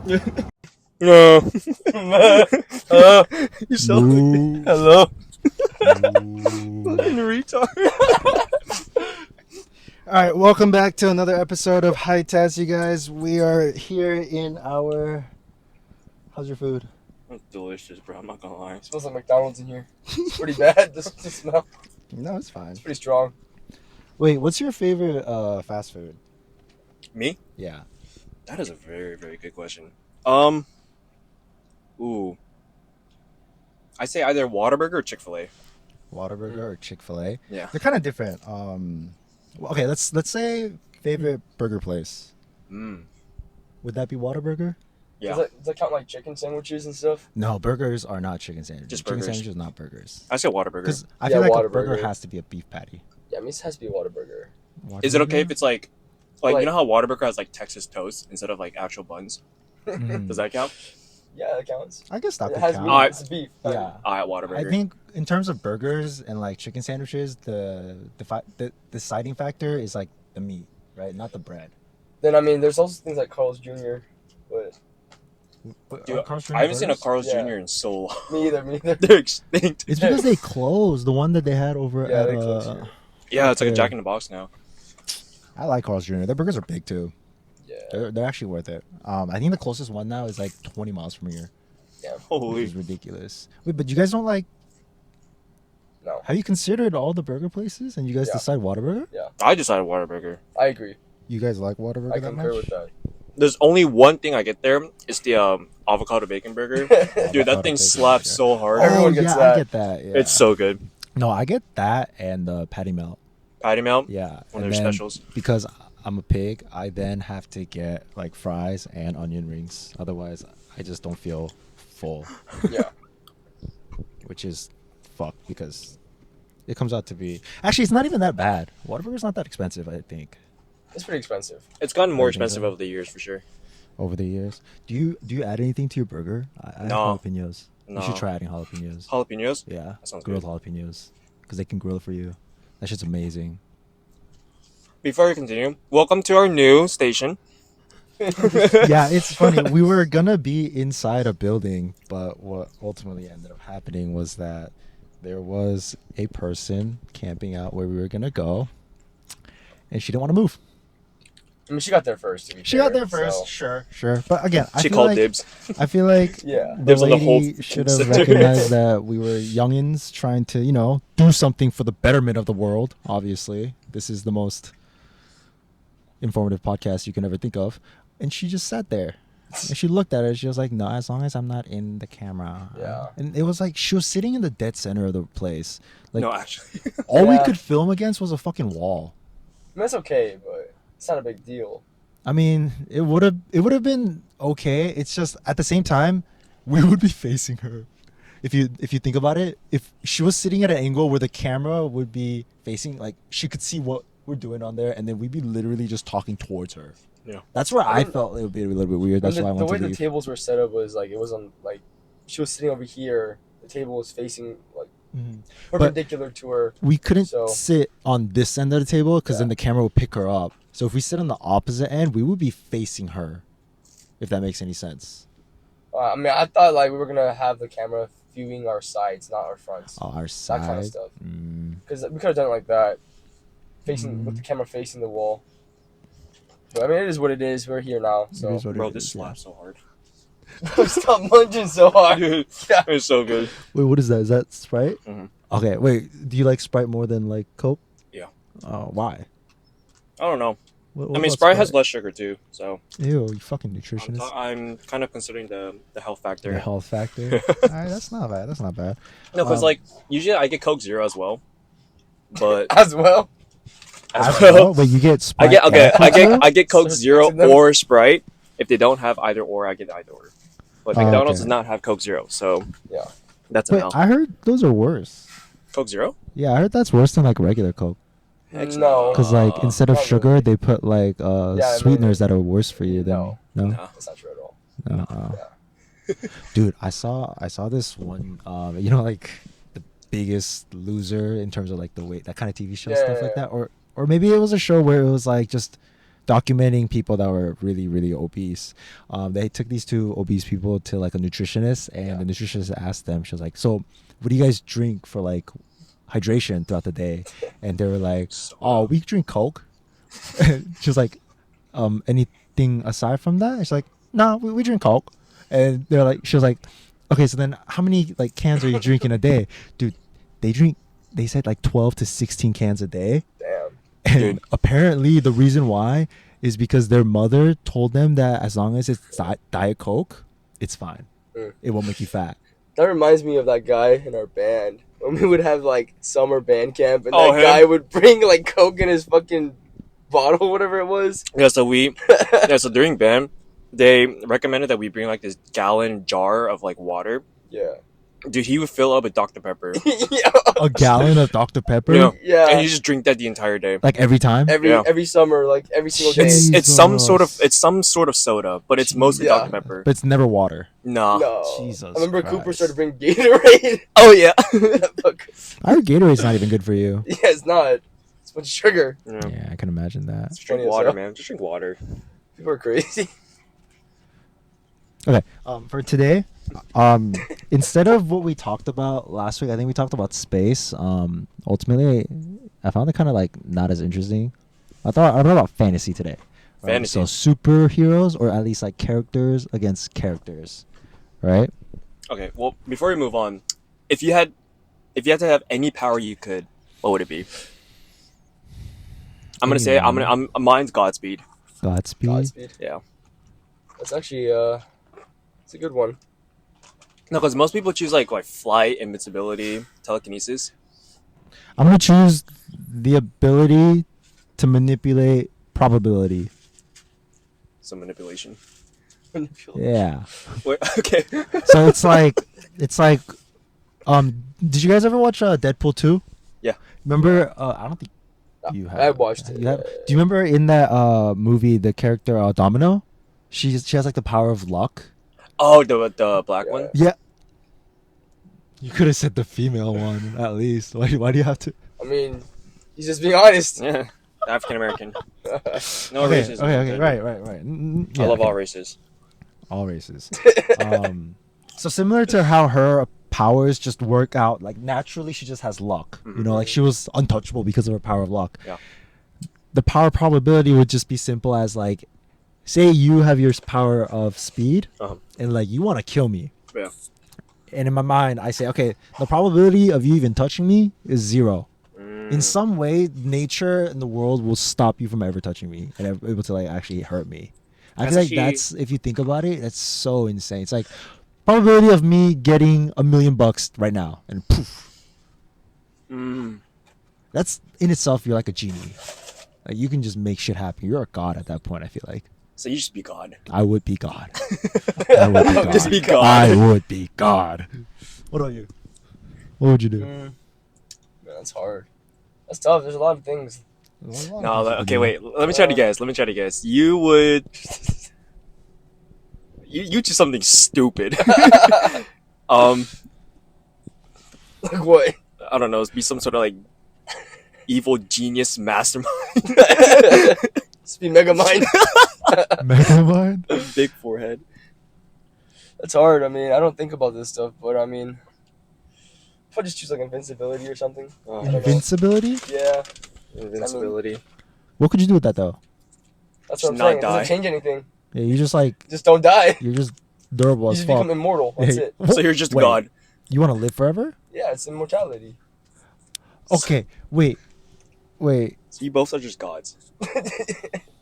No. You sound like hello. Fucking retard. All right, welcome back to another episode of HighT3Z, you guys. We are here in our... How's your food? It's delicious, bro. I'm not gonna lie. It smells like McDonald's in here. It's pretty bad. This smell. No, it's fine. It's pretty strong. Wait, what's your favorite fast food? Me? Yeah. That is a very, very good question. Ooh. I say either Whataburger or Chick-fil-A. Whataburger or Chick-fil-A? Yeah. They're kind of different. Okay, let's say favorite burger place. Would that be Whataburger? Yeah. Does that count like chicken sandwiches and stuff? No, burgers are not chicken sandwiches. Just chicken burgers. sandwiches are not burgers. I say Whataburger. Because I Yeah, feel like a Whataburger. burger has to be a beef patty. Yeah, I mean, it has to be a Whataburger. Is it okay if it's like Like- you know how Whataburger has like Texas toast instead of like actual buns? Mhm. Does that count? Yeah, that counts. I guess that It could has count. meat. It's beef. Yeah. Alright, Whataburger. I think in terms of burgers and like chicken sandwiches, the deciding factor is like the meat, right? Not the bread. Then I mean, there's also things like Carl's Jr. But Dude, Carl's Jr. I haven't seen a burgers? Carl's Yeah. Jr. in so long. me either. They're extinct. It's because they closed the one that they had over Yeah, at. they closed here. Yeah, it's like a Yeah. Jack in the Box now. I like Carl's Jr. Their burgers are big too. Yeah. They're actually worth it. I think the closest one now is like 20 miles from here, which Holy. is ridiculous. Wait, but you guys don't like? No. Have you considered all the burger places and you guys Yeah. decide Whataburger? I decided Whataburger. I agree. You guys like Whataburger I that concur much? with that. There's only one thing I get there. It's the avocado bacon burger. Dude, Avocado that thing bacon slaps burger. so hard. Everyone yeah, gets I that. get that. Yeah. It's so good. No, I get that and the patty melt. Patty melt, Yeah, one and of their then specials. because I'm a pig, I then have to get like fries and onion rings. Otherwise, I just don't feel full, Yeah. which is fucked because it comes out to be. Actually, it's not even that bad. Whataburger's not that expensive, I think, It's pretty expensive. It's gotten more You think expensive so? over the years for sure. over the years. Do you add anything to your burger? I No. add jalapenos. You should No. try adding jalapenos. Jalapenos? Yeah, That sounds grilled good. jalapenos because they can grill for you. That shit's amazing. Before we continue, welcome to our new station. Yeah, it's funny. We were gonna be inside a building, but what ultimately ended up happening was that there was a person camping out where we were gonna go, and she didn't want to move. I mean, she got there first. To be She fair, got there first, so- sure. But again, I She feel called like, dibs. I feel like Yeah. the Dibs on the whole lady should have center. recognized that we were youngins trying to, do something for the betterment of the world. Obviously, this is the most informative podcast you can ever think of. And she just sat there. And she looked at it. She was like, no, as long as I'm not in the camera. Yeah. And it was like she was sitting in the dead center of the place. Like, No, actually. all we Yeah. could film against was a fucking wall. I mean, that's okay, but it's not a big deal. I mean, it would have been okay. It's just at the same time, we would be facing her. If you think about it, if she was sitting at an angle where the camera would be facing, like she could see what we're doing on there, and then we'd be literally just talking towards her. Yeah. That's where I mean, felt it would be a little bit weird. That's And why I the wanted way to the leave. tables were set up was like it was on like she was sitting over here. The table was facing like Mhm. perpendicular to her. We couldn't So- sit on this end of the table because then Yeah. the camera would pick her up. So if we sit on the opposite end, we would be facing her. If that makes any sense. I mean, I thought like we were gonna have the camera viewing our sides, not our fronts, Our side. that kind of stuff. Mm. Because we could have done it like that, facing with the camera facing the wall. But I mean, it is what it is. We're here now, It so is what Bro, it this is, yeah. slaps so hard. stop lunging so hard. Dude, Yeah. it's so good. Wait, what is that? Is that Sprite? Mhm. Okay, wait. Do you like Sprite more than like Coke? Yeah. Why? I don't know. What I mean, about Sprite has less sugar too, so Ew, you fucking nutritionist. I'm kind of considering the health factor. The health factor. Alright, that's not bad. That's not bad. No, because Um, like usually I get Coke Zero as well, but As well. as Well, well, wait, you get I Sprite. get okay. and I Coke Zero? get I get Coke So Zero mixing them? or Sprite. If they don't have either or, I get either or. But Oh, McDonald's okay. does not have Coke Zero, so Yeah. that's an Wait, L. I heard those are worse. Coke Zero? Yeah, I heard that's worse than like regular Coke. Heck No. Because like instead of not sugar, really. they put like Yeah, I mean- sweeteners that are worse for you. Than, No. no, No. That's not true at all. no. Dude, I saw this one. Like the Biggest Loser in terms of like the weight, that kind of TV show Yeah, stuff yeah, like yeah. that, or maybe it was a show where it was like just documenting people that were really, really obese. They took these two obese people to like a nutritionist, and the nutritionist asked them, she was like, "So, what do you guys drink for like hydration throughout the day?" And they were like, "Oh, we drink Coke." She was like, "Anything aside from that?" And she's like, "No, we drink Coke." And they're like, she was like, "Okay, so then how many like cans are you drinking a day?" Dude, they said like 12 to 16 cans a day. Damn. And Dude. apparently the reason why is because their mother told them that as long as it's Diet Coke, it's fine. It won't make you fat. That reminds me of that guy in our band. When we would have like summer band camp and Oh, that him? guy would bring like Coke in his fucking bottle, whatever it was. Yeah, so so during band, they recommended that we bring like this gallon jar of like water. Yeah. Dude, he would fill up with Dr. Pepper. Yeah. A gallon of Dr. Pepper? Yeah. Yeah. And you just drink that the entire day. Like every time? Every summer, like every single day. Jeez. It's some sort of soda, but it's mostly Yeah. Dr. Pepper. But it's never water. Nah. No. Jesus I remember Christ. Cooper started to bring Gatorade. Oh yeah. I heard Gatorade's not even good for you. Yeah, it's not. It's a bunch of sugar. Yeah. Yeah, I can imagine that. Just drink Funny as water, hell. man. Just drink water. People are crazy. Okay, for today, instead of what we talked about last week, I think we talked about space. Ultimately, I found it kind of like not as interesting. I thought about fantasy today. Fantasy. So superheroes, or at least like characters against characters, right? Okay, well, before we move on, if you had to have any power you could, what would it be? I'm gonna say mine's Godspeed. Godspeed. Godspeed. Yeah. That's actually it's a good one. No, because most people choose like flight, invincibility, telekinesis. I'm gonna choose the ability to manipulate probability. Some manipulation. Yeah. Wait, okay. So it's like did you guys ever watch Deadpool 2? Yeah. Remember I don't think you have. I watched it. You have? Do you remember in that movie the character Domino? She has like the power of luck. Oh, the black one. Yeah. You could have said the female one at least. Why do you have to? I mean, he's just being honest. Yeah, African American. No Okay, racism. okay, right. I love okay. all races. All races. So similar to how her powers just work out, like naturally she just has luck. You know, like she was untouchable because of her power of luck. Yeah. The power probability would just be simple as like, say you have your power of speed, and like you want to kill me. Yeah. And in my mind, I say, okay, the probability of you even touching me is 0. In some way, nature and the world will stop you from ever touching me and able to like actually hurt me. I feel like that's, if you think about it, that's so insane. It's like probability of me getting $1 million right now, and poof. That's in itself, you're like a genie. Like you can just make shit happen. You're a god at that point. I feel like So you just be God. I would be God. I would be God. Just be God. I would be God. What about you? What would you do? Man, that's hard. That's tough. There's a lot of things. No, okay, wait. Let me try to guess. You would. You choose something stupid. Like what? I don't know. Be some sort of like evil genius mastermind. Just be Megamind. Megamind? Big forehead. That's hard. I mean, I don't think about this stuff, but I mean, if I just choose like invincibility or something. Oh, I don't know. Invincibility? Yeah, invincibility. What could you do with that though? that's Just what I'm not saying. It die. doesn't change anything. Yeah, you just like Just don't die. you're just durable You as just fuck. become immortal. That's it. So you're just Wait, God. You want to live forever? Yeah, it's immortality. Okay, wait. So you both are just gods.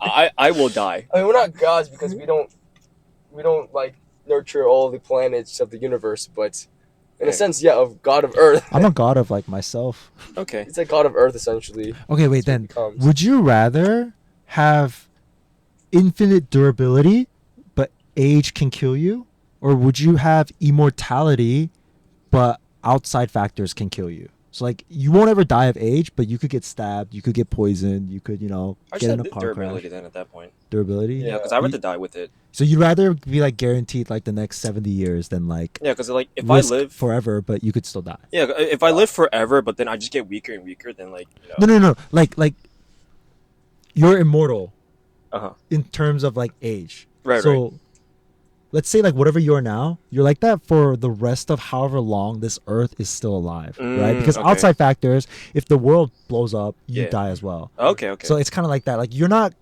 I will die. I mean, we're not gods because we don't like nurture all the planets of the universe, but in a sense, yeah, of God of Earth. I'm a god of like myself. Okay. It's like God of Earth essentially. Okay, wait That's what then. it becomes. Would you rather have infinite durability but age can kill you, or would you have immortality but outside factors can kill you? So like you won't ever die of age, but you could get stabbed, you could get poisoned, you could, I get just in a had car durability crash. then at that point. Durability? Yeah, Yeah. because I'd rather die with it. So you'd rather be like guaranteed like the next 70 years than like Yeah, because like if risk I live forever, but you could still die. Yeah, if I live forever, but then I just get weaker and weaker, then like you know. No. Like you're immortal, in terms of like age. Right, So right. let's say like whatever you are now, you're like that for the rest of however long this earth is still alive, right? Because Okay. outside factors, if the world blows up, you Yeah. die as well. Okay, okay. So it's kind of like that. Like you're not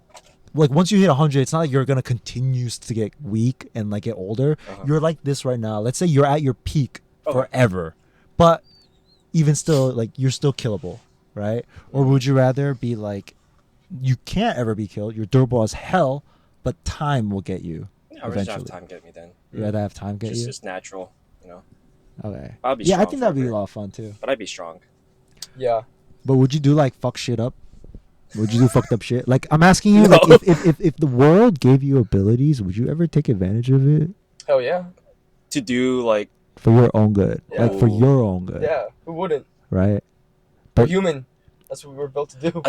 like once you hit 100, it's not like you're gonna continue to get weak and like get older. You're like this right now. Let's say you're at your peak forever, but even still, like you're still killable, right? Or would you rather be like you can't ever be killed? You're durable as hell, but time will get you. I would just have Eventually. time get me then. You rather have time get you? Just natural, you know. Okay. I'd be Yeah, I strong think that'd be a forever. lot of fun too. But I'd be strong. Yeah. But would you do like fuck shit up? Would you do fucked up shit? Like I'm asking you, No. like if the world gave you abilities, would you ever take advantage of it Hell yeah. To do like, for your own good? Yeah. Like for your own good, Yeah. Who wouldn't? right? We're But human. That's what we're built to do.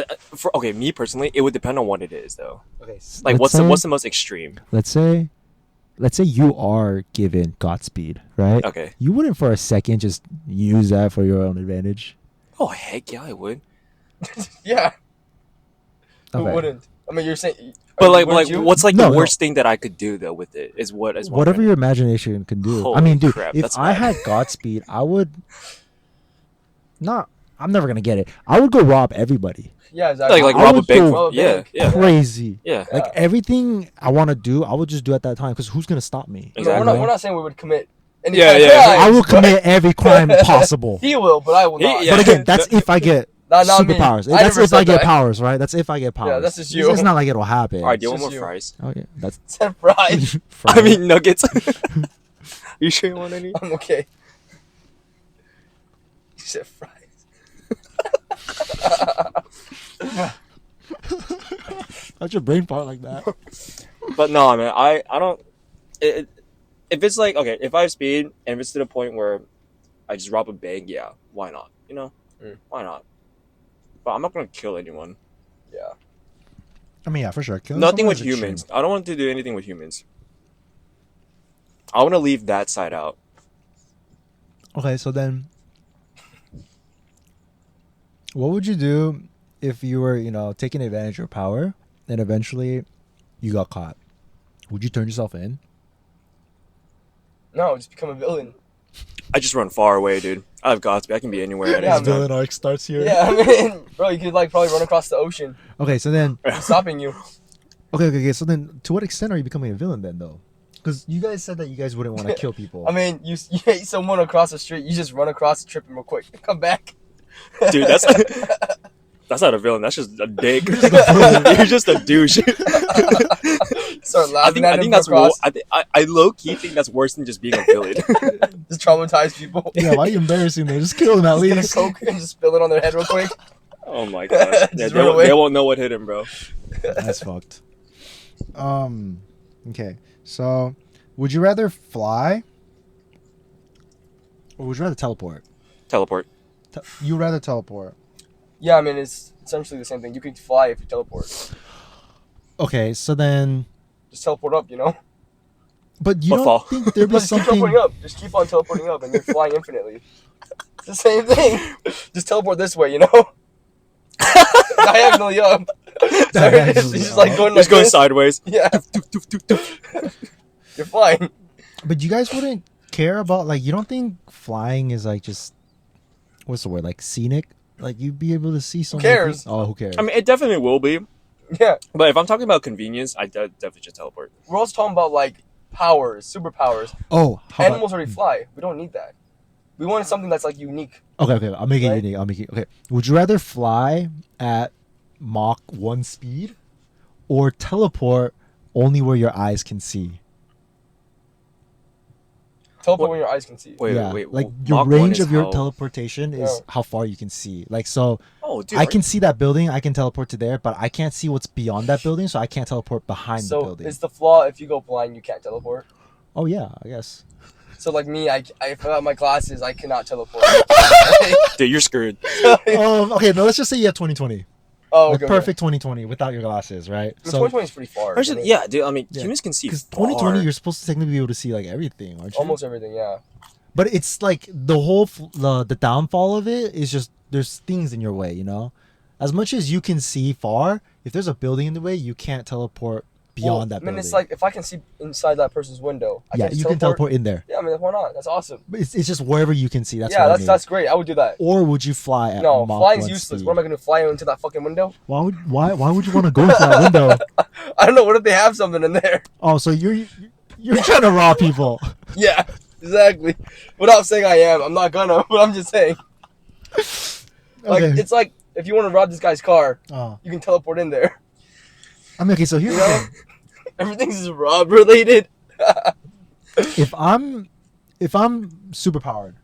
okay, me personally, it would depend on what it is though. okay, Like, what's the most extreme? let's say you are given Godspeed, right? Okay. You wouldn't for a second just use that for your own advantage. Oh heck yeah, I would. Yeah. Who Okay. wouldn't? I mean, you're saying. But like, wouldn't you? what's like No, the no. worst thing that I could do though with it is what is Whatever your imagination can do. I Holy mean, dude, crap, if that's I bad. had Godspeed, I would not. I'm never gonna get it. I would go rob everybody. Yeah, exactly. like I rob a would bank. go Rob a Yeah, bank. yeah, Crazy. yeah. Like everything I want to do, I would just do at that time. Because who's gonna stop me? No, Exactly. we're not saying we would commit any Yeah, kind of yeah. crimes, I will but commit every crime possible. He will, but I will not. Yeah. But again, that's if I get Not me. superpowers. I That's never if I said get that. powers, right? That's if I get powers. Yeah, that's just you. It's not like it'll happen. All right, do you want It's more just you. fries? Oh yeah, that's Said fries. I mean nuggets. You sure you want any? I'm okay. You said fries. how'd your brain part like that? But no, man, I don't. If it's like okay, if I have speed and if it's to the point where I just rob a bank, yeah, why not? You know, why not? But I'm not gonna kill anyone. Yeah. I mean, yeah, for sure. Killing Nothing someone with is extreme. humans. I don't want to do anything with humans. I want to leave that side out. Okay, so then, what would you do if you were, taking advantage of your power and eventually you got caught? Would you turn yourself in? No, just become a villain. I just run far away, dude. I have Godspeed. I can be anywhere at Yeah, any time. arc starts here. Yeah, I mean, bro, you could like probably run across the ocean. Okay, so then, Who's stopping you? okay. So then, to what extent are you becoming a villain then, though? Because you guys said that you guys wouldn't want to kill people. I mean, you hate someone across the street, you just run across the trip real quick. Come back. Dude, that's not a villain. That's just a dick. You're just a douche. Start I laughing think at I him think that's across. I low key think that's worse than just being a villain. Just traumatize people. yeah, why are you embarrassing them? Just kill them at Just get a least. Coke and just spill it on their head real quick. Oh my god. Yeah, Just run away. they won't know what hit him, bro. That's fucked. Okay. So, would you rather fly or would you rather teleport? Teleport. You rather teleport. Yeah, I mean, it's essentially the same thing. You could fly if you teleport. Okay, so then, Just teleport up, you know? but you Or don't fall. think there'd be Just keep something? teleporting up. Just keep on teleporting up and you're flying infinitely. It's the same thing. Just teleport this way, you know? Diagonally up. Diagonally He's just like up. going Just like going this. sideways. Yeah. You're flying. But you guys wouldn't care about like you don't think flying is like just what's the word like scenic? Like you'd be able to see something. cares? Oh, who cares? I mean, it definitely will be. Yeah. But if I'm talking about convenience, I definitely just teleport. We're also talking about like powers, superpowers. oh, how about, Animals already fly. We don't need that. We wanted something that's like unique. okay. I'll make it Right? unique. Okay. Would you rather fly at Mach 1 speed or teleport only where your eyes can see? Teleport What? when your eyes can see. Wait, yeah, wait. like well, your Mach 1 range is of your how- teleportation is Yeah. how far you can see. Like so, Oh, dude. I can see that building. I can teleport to there, but I can't see what's beyond that building, so I can't teleport behind the So building. is the flaw if you go blind, you can't teleport? Oh yeah, I guess. So like me, I if I have my glasses, I cannot teleport. Dude, you're screwed. Okay, no, let's just say you have 2020. Oh, Like okay. perfect 2020 without your glasses, right? So So 2020 is pretty far. Actually, isn't it? yeah, dude. I mean, Yeah. humans can see because far. 2020 you're supposed to technically be able to see like everything, aren't you? Almost everything, yeah. But it's like the whole the downfall of it is just there's things in your way, as much as you can see far, if there's a building in the way, you can't teleport beyond that building. I mean, it's like if I can see inside that person's window, I you can teleport in there. Yeah, I mean, why not? That's awesome. But it's just wherever you can see. That's yeah, what I mean. that's great. I would do that. Or would you fly at No, Mach flying's 1 useless. speed? What am I gonna fly into that fucking window? Why would you want to go into that window? I don't know. What if they have something in there? Oh, so you're trying to rob people. Yeah, exactly. Without saying I am, I'm not gonna. But I'm just saying. Like Okay. it's like if you want to rob this guy's car, Oh. you can teleport in there. I mean, okay, so here's the thing. Everything's just rob related. If I'm super powered,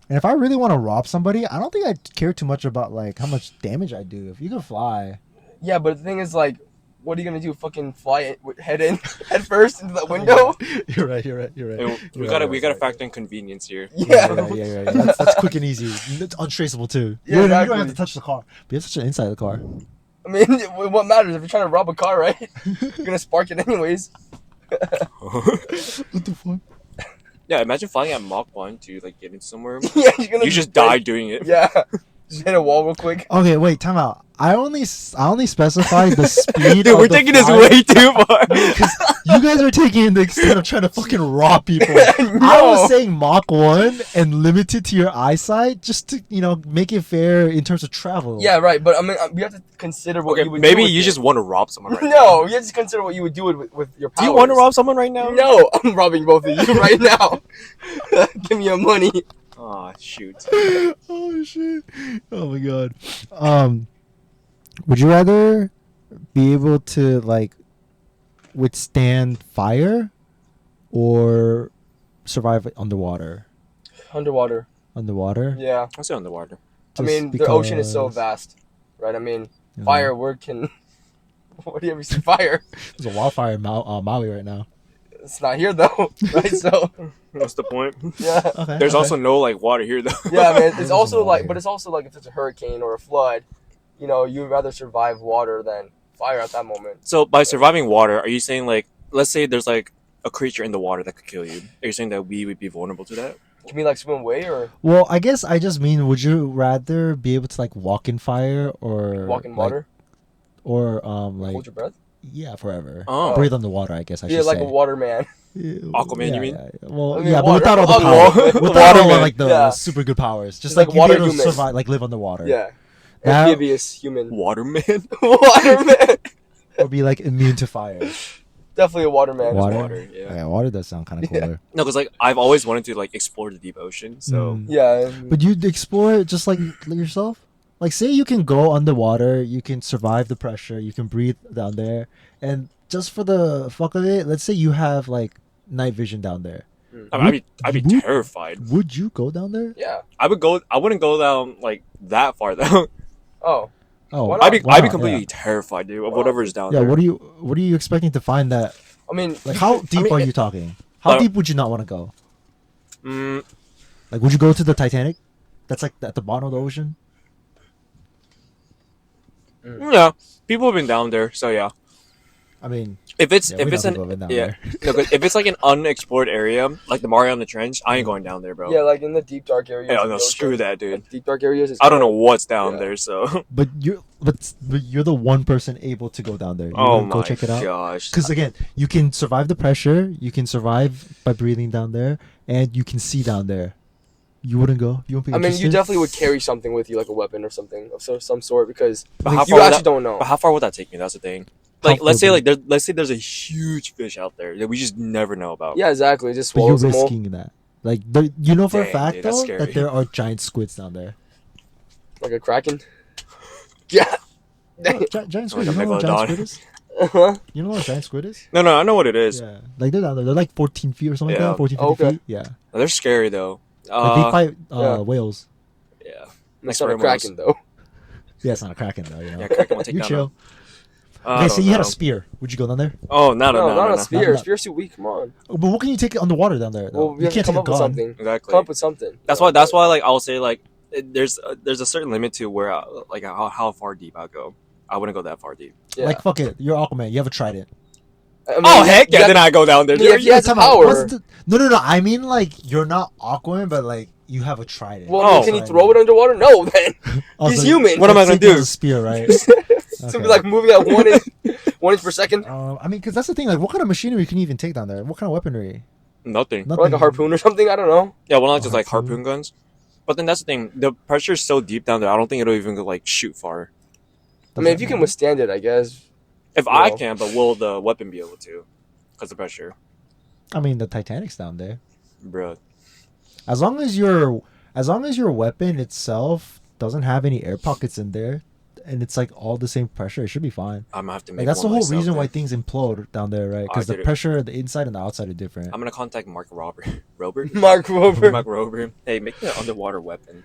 and if I really want to rob somebody, I don't think I care too much about like how much damage I do. If you can fly, Yeah, but the thing is, like, what are you gonna do? Fucking fly it, head first into that window? You're right. We gotta factor in convenience here. Yeah. Yeah. That's quick and easy. It's untraceable too. Yeah, You exactly. don't have to touch the car. But you have to touch the inside of the car. I mean, what matters if you're trying to rob a car, right? You're gonna spark it anyways. What the fuck? Yeah, imagine flying at Mach 1 to like get into somewhere. Yeah, you're gonna You just die doing it. Yeah, just hit a wall real quick. Okay, wait, time out. I only specified the speed. Dude, of we're the taking this fly. way too far. Because you guys are taking the extent of trying to fucking rob people. No. I was saying Mach 1 and limited to your eyesight just to, make it fair in terms of travel. Yeah, right. But I mean, we have to consider what Okay, you would. maybe do with you it. just want to rob someone right now. No, you have to consider what you would do with your powers. Do you want to rob someone right now? No, I'm robbing both of you right now. Give me your money. Aw, shoot. Oh, shit. Oh, my God. Would you rather be able to, like, withstand fire or survive underwater? Underwater. Underwater? Yeah. I'll say underwater. I Just mean, the ocean is so because- vast, right? I mean, Yeah. fire, where can... Where do you ever see fire? There's a wildfire in Maui right now. It's not here, though, right? So, What's the point? yeah. Okay. There's also no like water here though. Yeah, man. It's There's also some like, water. but it's also like if it's a hurricane or a flood, you'd rather survive water than fire at that moment. So by surviving water, are you saying like, let's say there's like a creature in the water that could kill you? Are you saying that we would be vulnerable to that? Can we like swim away or Well, I guess I just mean, would you rather be able to like walk in fire or walk in like, water? or Hold your breath? yeah, forever. Oh. Breathe underwater, I guess I Yeah, should like say. a water man. Aquaman, you mean? Yeah. Well, I mean, yeah, but water- without all the Aqua- power, without all Waterman. like the Yeah. super good powers, just Just like like you water be able to humans. survive, like live underwater. Yeah. Now- Amphibious human. Waterman? Water man. or be like immune to fire. Definitely a water man. Water? Water, yeah. Yeah, water does sound kind of Yeah. cooler. No, because like I've always wanted to like explore the deep ocean. So Mm. Yeah. But you'd explore it just like yourself. Like, say you can go underwater, you can survive the pressure, you can breathe down there, and just for the fuck of it, let's say you have like night vision down there. I mean, I'd be Would- terrified. Would you go down there? Yeah. I wouldn't go down like that far though. Oh. Oh, Why I'd not? be why not? completely Yeah. terrified, dude, of whatever is down Yeah, there. what are you expecting to find that? I mean, Like, how deep mean, are you talking? How uh, deep would you not want to go? Mm, Like, would you go to the Titanic? That's like at the bottom of the ocean. yeah, people have been down there, so yeah. I mean, If it's yeah, if we it's know an people have been down yeah, there. no, 'cause if it's like an unexplored area, like the Mariana Trench, I ain't going down there, bro. yeah, like in the deep dark areas. Hell of no, the screw ocean, that, dude. like, deep dark areas. It's I don't know kinda- what's down Yeah. there, so. But you're the one person able to go down there. You Oh wanna my go check it out. gosh. Because again, you can survive the pressure. You can survive by breathing down there, and you can see down there. You wouldn't go. You won't be I mean, you interested? definitely would carry something with you, like a weapon or something of some sort, because But how you far would actually that- don't know. But how far would that take me? That's the thing. How Like, let's say far like let's say there's a huge fish out there that we just never know about. Yeah, exactly. It just But you're swallows them all. risking that. Like, you know for a Dang, fact dude, that's though scary. that there are giant squids down there. Like a kraken. Yeah. Dang. Giant Like squid. a You know what a giant megalodon. squid is? Uh-huh. You know what a giant squid is? No, I know what it is. Yeah, like they're down there. They're like 14 feet or something Yeah. like that. 14, 15 Okay. feet. Yeah. They're scary though. Like they fight yeah. whales. Yeah. It's Like not a sperm kraken, though. Yeah, it's not a kraken though. You know. Yeah, Kraken will take You down chill. I Okay, don't so you had a know. spear. Would you go down there? Oh, no. Not a spear. No. Spear's too weak. Come on. Oh, but what can you take underwater down there? Though? Well, we You have to can't come take a up with gun. something. Exactly. Come up with something. That's why like I'll say like there's a certain limit to where like how far deep I'll go. I wouldn't go that far deep. Yeah. Like fuck it, you're Aquaman. You have a trident. I mean, Oh you- heck you yeah! have- Then I go down there. Yeah, if you had Time out. power. What's the- No. I mean like you're not Aquaman, but like you have a trident. Well, can he throw it underwater? No, then. He's human. What am I gonna do? A spear, right? It's gonna be like moving at 1 inch per second. I mean, because that's the thing. Like, what kind of machinery can you even take down there? What kind of weaponry? Nothing. Or like a harpoon or something. I don't know. Yeah, well, not just like harpoon guns. But then that's the thing. The pressure is so deep down there. I don't think it'll even like shoot far. I mean, if you can withstand it, I guess. If I can, but will the weapon be able to? Because of pressure. I mean, the Titanic's down there. Bro. As long as your weapon itself doesn't have any air pockets in there, and it's like all the same pressure, it should be fine. I'm gonna have to make like that's the one whole myself, reason then. why things implode down there, right? Because the pressure, the inside and the outside are different. I'm gonna contact Mark Robert. Mark Rober. Mark Robert. Hey, make me an underwater weapon.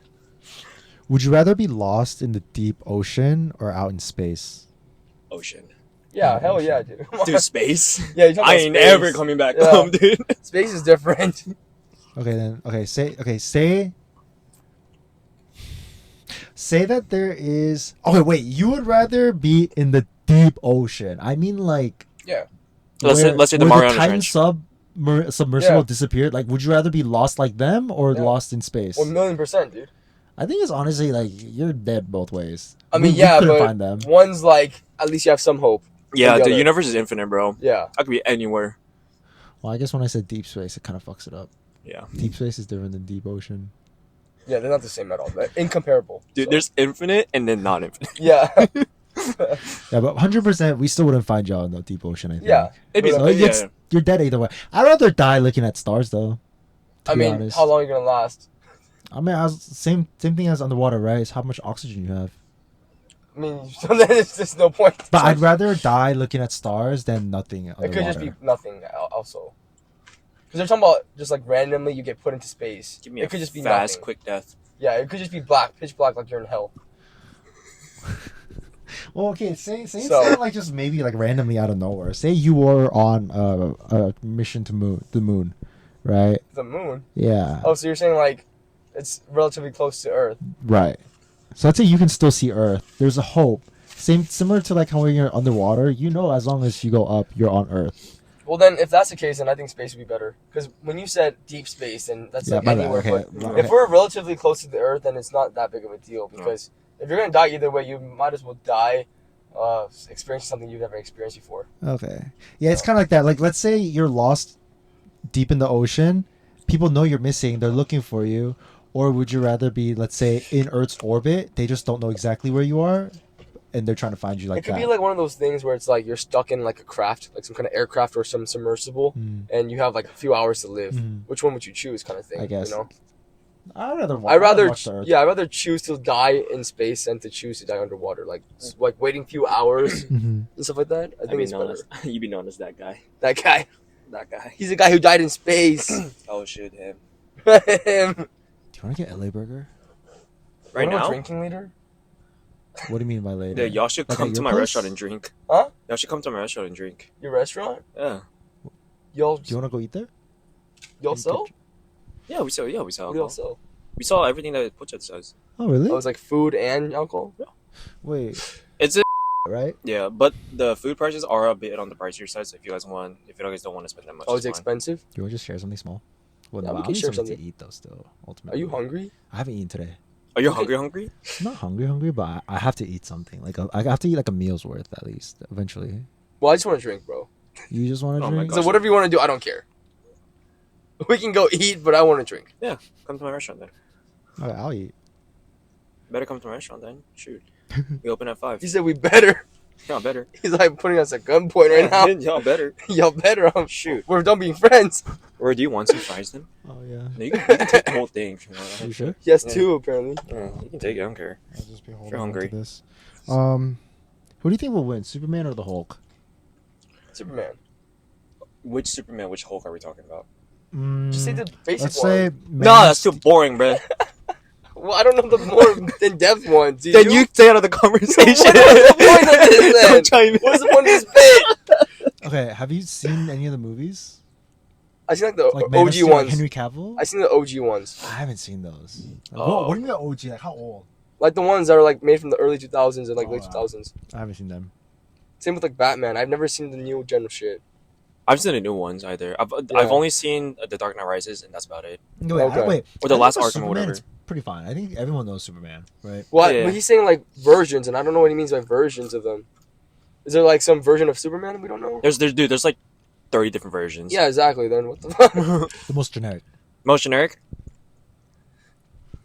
Would you rather be lost in the deep ocean or out in space? Ocean. Yeah, hell yeah, dude. Dude, space? Yeah, you're talking I about ain't space. ever coming back home, dude. Space is different. Okay, then. Say that there is. Okay, wait. You would rather be in the deep ocean. I mean, like. Yeah. Let's say the Mariana Titan Trench. submersible disappeared. Like, would you rather be lost like them or lost in space? 1,000,000%, dude. I think it's honestly like you're dead both ways. I mean, We couldn't but find them. one's like at least you have some hope. Yeah, the the other. universe is infinite, bro. Yeah. I could be anywhere. Well, I guess when I said deep space, it kind of fucks it up. Yeah. Deep space is different than deep ocean. Yeah, they're not the same at all. They're incomparable. Dude, so. there's infinite and then not infinite. Yeah. Yeah, but 100%, we still wouldn't find y'all in the deep ocean. I think. Yeah. It'd be So you're dead either way. I'd rather die looking at stars, though. I mean, honest. how long are you gonna last? I mean, same thing as underwater, right? It's how much oxygen you have. I mean, so then it's just no point. But I'd rather die looking at stars than nothing underwater. It could just be nothing. Also, because they're talking about just like randomly you get put into space. Give me it could just be fast, nothing. quick death. Yeah, it could just be black, pitch black, like you're in hell. Well, okay, say like just maybe like randomly out of nowhere. Say you were on a mission to the moon, right? The moon. Yeah. Oh, so you're saying like it's relatively close to Earth. Right. So let's say you can still see Earth. There's a hope. Similar to like how when you're underwater, you know, as long as you go up, you're on Earth. Well, then if that's the case, then I think space would be better. Because when you said deep space, and that's like anywhere. But if we're relatively close to the Earth, then it's not that big of a deal. Because if you're gonna die either way, you might as well die experiencing something you've never experienced before. Okay. Yeah, it's kind of like that. Like, let's say you're lost deep in the ocean. People know you're missing. They're looking for you. Or would you rather be, let's say, in Earth's orbit? They just don't know exactly where you are, and they're trying to find you like that. It could be like one of those things where it's like you're stuck in like a craft, like some kind of aircraft or some submersible, and you have like a few hours to live. Which one would you choose, kind of thing? I guess. You know? I'd rather watch the Earth. I'd rather choose to die in space than to choose to die underwater. Like waiting a few hours and stuff like that. I think it's better. You'd be known as that guy. That guy. That guy. He's the guy who died in space. Oh shit, him. Him. Do you want to get LA Burger? Right now? Drinking leader? What do you mean by later? Yeah, y'all should come to my restaurant and drink. Huh? Y'all should come to my restaurant and drink. Your restaurant? Yeah. Y'all Do you want to go eat there? sell? Yeah, we sell. What do y'all Alcohol. sell? We saw everything that Puchat says. Oh, really? Oh, it was like food and alcohol? Wait. It's a Right? yeah, but the food prices are a bit on the pricier side. So if you guys don't want to spend that much, Oh, it's fine. expensive? Do you want to just share something small? Well, Yeah, no, we I can need share something to something. eat though. Still, ultimately. Are you hungry? I haven't eaten today. Are you Okay. hungry? I'm not hungry, but I have to eat something. Like I have to eat like a meal's worth at least eventually. Well, I just want to drink, bro. You just want to Oh my drink? gosh. So whatever you want to do, I don't care. We can go eat, but I want to drink. Yeah, come to my restaurant then. Okay, I'll eat. Better come to my restaurant then. Shoot, we open at 5. He said we better. Y'all better. He's like putting us at gunpoint right now. Y'all better. Y'all better. Shoot. We're done being friends. Or do you want some fries then? Oh yeah. No, you can take the whole thing. If you want. Are you sure? He has Yeah. 2 apparently. Yeah, you can take it. I don't care. I'll just be holding You're on hungry. to this. Who do you think will win, Superman or the Hulk? Superman. Which Superman? Which Hulk are we talking about? Just say the basic Let's one. say. No, that's too boring, bro. Well, I don't know the more in-depth ones. Do Then you stay out of the conversation. What is the point of this, then? Don't chime in. What's the point of this bit? Okay, have you seen any of the movies? I seen like the Like Man of OG Steel, like ones. Henry Cavill? I seen the OG ones. I haven't seen those. Like, Oh. what do you mean OG? Like how old? Like the ones that are like made from the early 2000s and like Oh, late wow. 2000s. I haven't seen them. Same with like Batman. I've never seen the new gen of shit. I've seen the new ones either. I've only seen The Dark Knight Rises, and that's about it. Wait. Or the last Arkham or whatever. Superman's pretty fine. I think everyone knows Superman, right? Well, Yeah. but he's saying like versions, and I don't know what he means by versions of them. Is there like some version of Superman we don't know? There's like 30 different versions. Yeah, exactly. Then what the fuck? The most generic. Most generic?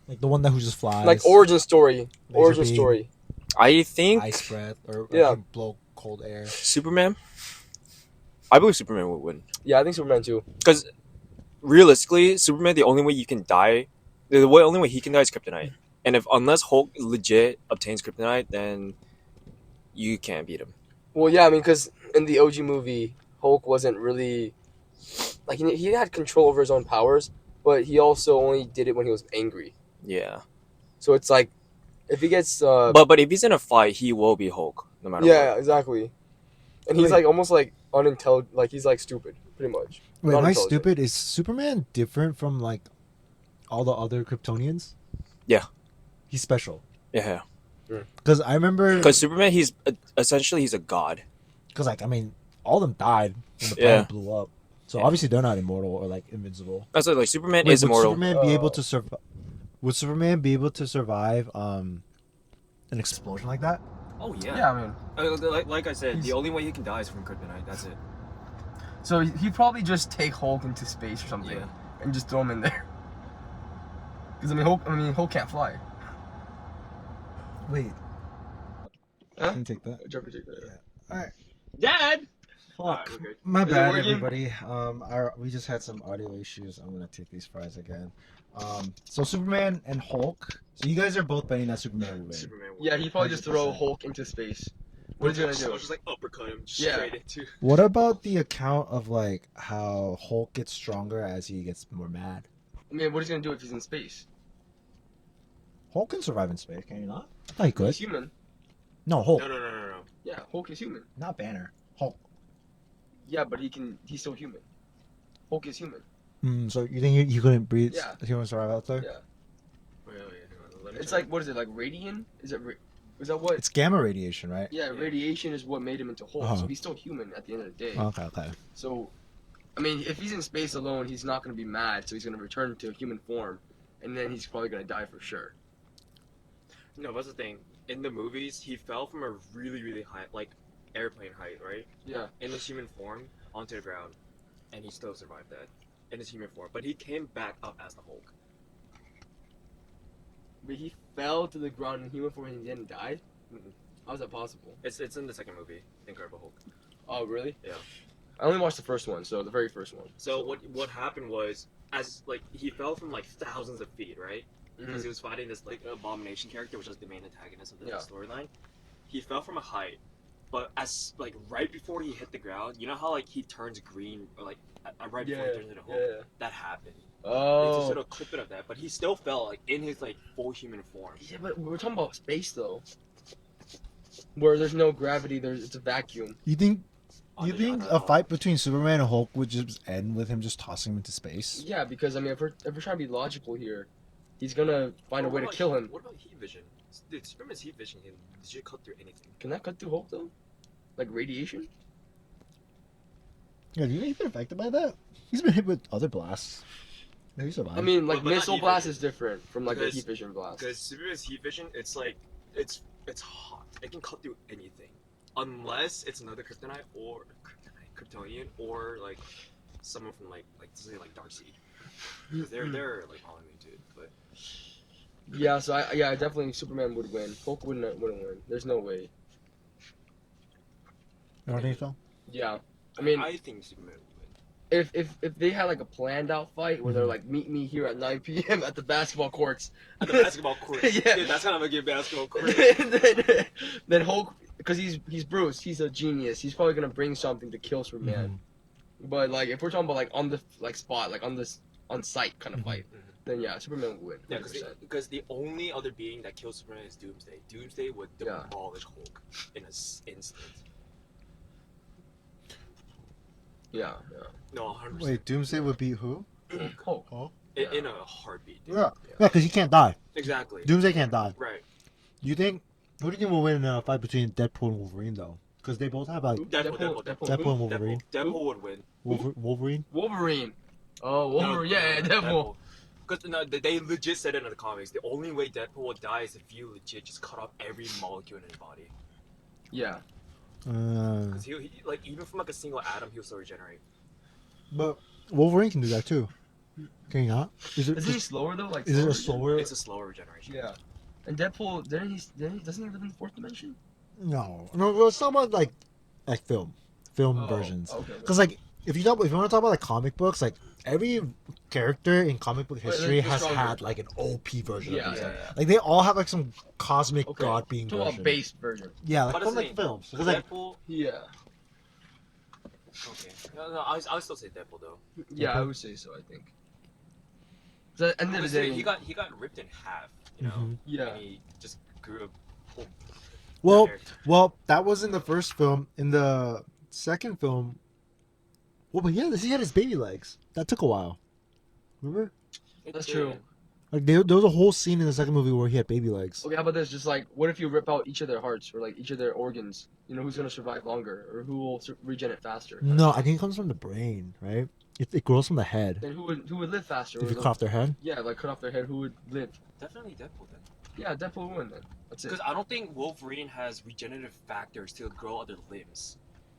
Like the one that who just flies. Like origin story. Laser beam. I think Ice breath or Yeah. blow cold air. Superman. I believe Superman would win. Yeah, I think Superman too. Because realistically, Superman, the only way you can die, only way he can die is kryptonite. And unless Hulk legit obtains kryptonite, then you can't beat him. Well, yeah, I mean, because in the OG movie, Hulk wasn't really like he had control over his own powers, but he also only did it when he was angry. Yeah. So it's like if he gets But if he's in a fight, he will be Hulk no matter yeah, what. exactly. And he's Wait. like almost like unintelligent, like he's like stupid, pretty much. Wait, Not am I intelligent. stupid? Is Superman different from like all the other Kryptonians? Yeah. He's special. Yeah. Because I remember. Because Superman, he's essentially he's a god. Because like I mean, all of them died when the planet blew up. So obviously they're not immortal or like invincible. That's like Superman Wait, is immortal. Would Superman be able to survive an explosion like that? Oh Yeah, I mean, like I said, the only way he can die is from kryptonite. That's it. so he'd probably just take Hulk into space or something Yeah. and just throw him in there. Because Hulk can't fly. Wait. Huh? Can you take that? Jumper take that. All right. Dad. Fuck. we're good. My Is it bad, working? everybody. We just had some audio issues. I'm gonna take these fries again. So Superman and Hulk. So you guys are both betting that Superman will win. Superman would Yeah, win. he'd probably just throw 100%. Hulk into space. What is he gonna do? Just like uppercut him Yeah. straight into. What about the account of like how Hulk gets stronger as he gets more mad? I mean, what is he gonna do if he's in space? Hulk can survive in space, can he not? I thought he could. He's human. No, Hulk, No. Yeah, Hulk is human. not Banner. Hulk. Yeah, but he's still human. Hulk is human. So you think he couldn't breathe? Yeah. He wouldn't survive out there? Yeah. Wait, let me It's check. like, what is it, like radiant? Is that what? It's gamma radiation, right? Yeah, radiation is what made him into Hulk, Uh-huh. so he's still human at the end of the day. Okay. So, I mean, if he's in space alone, he's not going to be mad, so he's going to return to human form, and then he's probably going to die for sure. No, that's the thing. In the movies, he fell from a really, really high, like airplane height, right? Yeah. In his human form onto the ground, and he still survived that in his human form. But he came back up as the Hulk. But he fell to the ground in human form and he didn't die? Mm-mm. How is that possible? It's in the second movie, Incredible Hulk. Oh, really? Yeah. I only watched the first one, so the very first one. So what happened was, as like he fell from like thousands of feet, right? Because he was fighting this like abomination character, which was the main antagonist of the storyline. He fell from a height, but as like right before he hit the ground, you know how like he turns green or like right before he turns into Hulk. Yeah. That happened. It's a Oh. little clip of that, but he still fell like in his like full human form. Yeah, but we're talking about space, though. Where there's no gravity, it's a vacuum. You think I you don't think know. a fight between Superman and Hulk would just end with him just tossing him into space? Yeah, because, I mean, if we're trying to be logical here, he's gonna find a way to kill him. What about heat vision? Dude, Superman's heat vision can legit cut through anything. Can that cut through Hulk, though? Like radiation? Yeah, do you think he's been affected by that? He's been hit with other blasts. No, he survived. I mean, like, But not missile heat blast vision. is different from, like, a Because- heat vision blast. Because Superman's heat vision, it's like it's hot. It can cut through anything, unless it's another Kryptonian, or like someone from like say like Darkseid. Because they're like all immune, but Yeah, so I definitely Superman would win. Hulk wouldn't win. There's no way. You don't think so? Yeah. I mean, I think Superman would win. if they had like a planned out fight where they're like, meet me here at 9 p.m. at the basketball courts. At the basketball court, Yeah. Dude, that's kind of a good basketball court. then Hulk, because he's Bruce, he's a genius. He's probably gonna bring something to kill Superman. But like, if we're talking about like on the like spot, like on site kind of fight, then yeah, Superman would win. Yeah, 100%. because the only other being that kills Superman is Doomsday. Doomsday would Yeah. demolish Hulk in an instant. Yeah. No, 100%. Wait, Doomsday would beat who? Hulk. In a heartbeat. Dude. Yeah, because he can't die. Exactly. Doomsday can't die. Right. Who do you think will win in a fight between Deadpool and Wolverine though? because they both have like Deadpool and Wolverine. Deadpool would win. Wolverine. Wolverine. Oh, Wolverine. Yeah, Deadpool. Because they legit said it in the comics. The only way Deadpool will die is if you legit just cut off every molecule in his body. Yeah. Because he like even from like a single atom, he'll still regenerate. But Wolverine can do that too. Can he not? Isn't he slower though? Like, is it a slower? It's a slower regeneration. Yeah. And Deadpool, doesn't he live in the fourth dimension? No. It's not about like film versions. Okay. Because like if you want to talk about like comic books, like every character in comic book history has had like an OP version of these. Yeah. Like they all have like some cosmic god being version. version. Based version. Yeah, like from like films. Because like Deadpool. Yeah. Okay. No, I would still say Deadpool though. Yeah, I would say so. I think. So at the end of the day, he got ripped in half. You know. Yeah. And he just grew up. Well, that was in the first film. In the second film, but yeah, he had his baby legs. That took a while. Remember? That's true. Like there was a whole scene in the second movie where he had baby legs. Okay, how about this? Just like, what if you rip out each of their hearts or like each of their organs? You know, who's gonna survive longer or who will regenerate faster? No, I think it comes from the brain, right? It grows from the head. Then who would live faster? If you cut off their head? Yeah, like cut off their head, who would live? Definitely Deadpool then. Yeah, Deadpool would win then. That's it. Because I don't think Wolverine has regenerative factors to grow other limbs.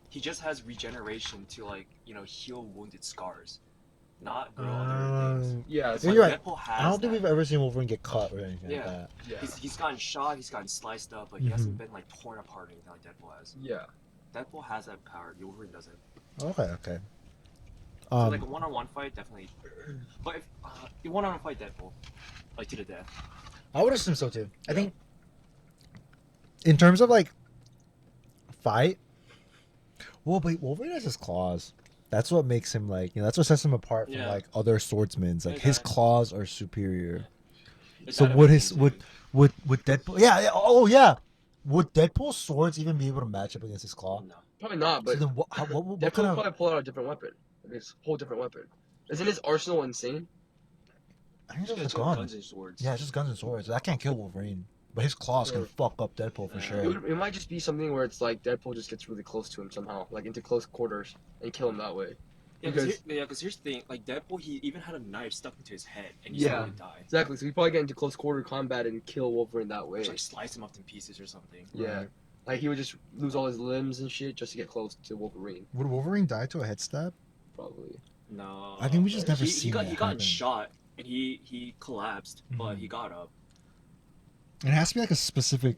He just has regeneration to like heal wounded scars, not grow other things. Yeah, you're right. Deadpool has I don't think that. we've ever seen Wolverine get cut or anything like Yeah. that. Yeah. He's gotten shot, he's gotten sliced up, but he hasn't been like torn apart or anything like Deadpool has. Yeah. Deadpool has that power. Wolverine doesn't. Okay. So like a one-on-one fight, definitely. But if you one-on-one fight Deadpool, like to the death. I would assume so too. I think in terms of like fight, but Wolverine has his claws. That's what makes him like that's what sets him apart from like other swordsmen. Like his claws are superior. So would Deadpool? Yeah. Would Deadpool's swords even be able to match up against his claw? No. Probably not. But so then what Deadpool kind of probably pull out a different weapon. Like his whole different weapon. Isn't his arsenal insane? I think it's It's just guns guns. and swords. Yeah, it's just guns and swords. That can't kill Wolverine, but his claws can fuck up Deadpool for sure. It might just be something where it's like Deadpool just gets really close to him somehow, like into close quarters, and kill him that way. Because here's the thing, like Deadpool, he even had a knife stuck into his head, and he still would die. Exactly. So he probably get into close quarter combat and kill Wolverine that way. Just like slice him up in pieces or something. Yeah. Right. Like he would just lose all his limbs and shit just to get close to Wolverine. Would Wolverine die to a head stab? Probably. No. I think we just never he seen got that he got happen. shot and he collapsed, but he got up. It has to be like a specific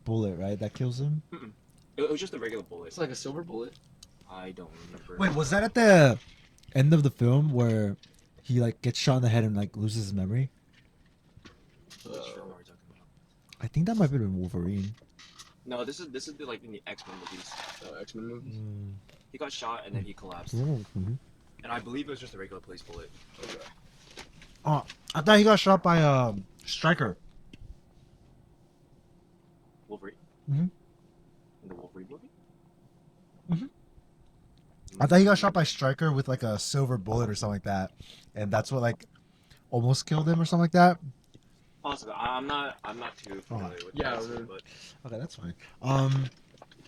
bullet, right? That kills him. It was just a regular bullet. It's like a silver bullet. I don't remember. Wait, was that at the end of the film where he like gets shot in the head and like loses his memory? I'm not sure what we're talking about. I think that might have been Wolverine. No, this is like in the X-Men movies. X-Men movies. He got shot and then he collapsed. Mm-hmm. And I believe it was just a regular police bullet. Okay. Oh, I thought he got shot by Stryker. Wolverine? Mhm. In the Wolverine movie? I thought he got shot by Stryker with like a silver bullet or something like that, and that's what like almost killed him or something like that. Possibly. I'm not too familiar with Yeah, that, but Okay, that's fine.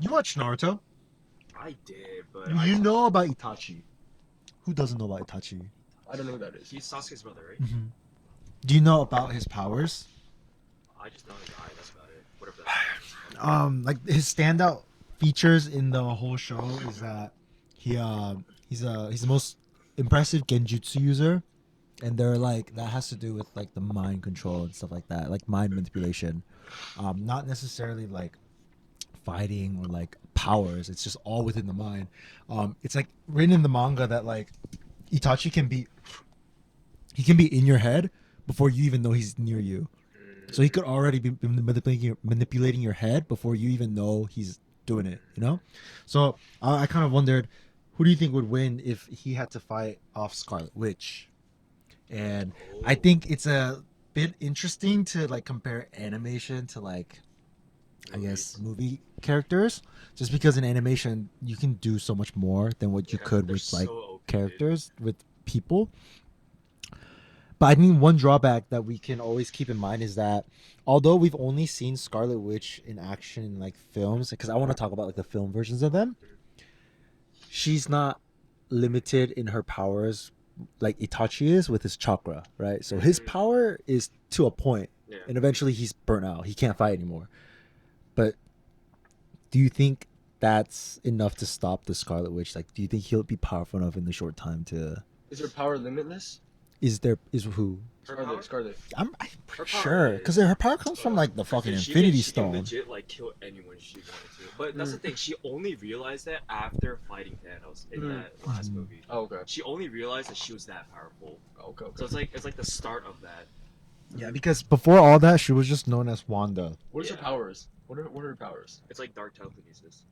You watch Naruto? I did, but You know about Itachi? Who doesn't know about Itachi? I don't know who that is. he's Sasuke's brother, right? Mm-hmm. Do you know about his powers? I just know the guy. That's about it. Whatever that is. Like his standout features in the whole show is that he's the most impressive genjutsu user, and they're like that has to do with like the mind control and stuff like that, like mind manipulation. Not necessarily like fighting or like powers. It's just all within the mind. It's like written in the manga that like Itachi can be in your head before you even know he's near you. So he could already be manipulating your head before you even know he's doing it, you know? So I kind of wondered, who do you think would win if he had to fight off Scarlet Witch? And I think it's a bit interesting to like compare animation to like, I guess, movie characters, just because in animation you can do so much more than what you could with like so OP, characters with people. But I think one drawback that we can always keep in mind is that although we've only seen Scarlet Witch in action in like films, because I want to talk about like the film versions of them, she's not limited in her powers like Itachi is with his chakra, right? So his power is to a point, and eventually he's burnt out. He can't fight anymore. But do you think that's enough to stop the Scarlet Witch? Like, do you think he'll be powerful enough in the short time to? Is her power limitless? Is who? Scarlet. I'm pretty sure because her power comes from like the fucking Infinity Stone. She can legit like kill anyone she wanted to. But that's the thing. She only realized that after fighting Thanos in that last movie. Oh, okay. She only realized that she was that powerful. Okay. So it's like the start of that. Yeah, because before all that, she was just known as Wanda. What is her powers? What are her powers? It's like dark telekinesis.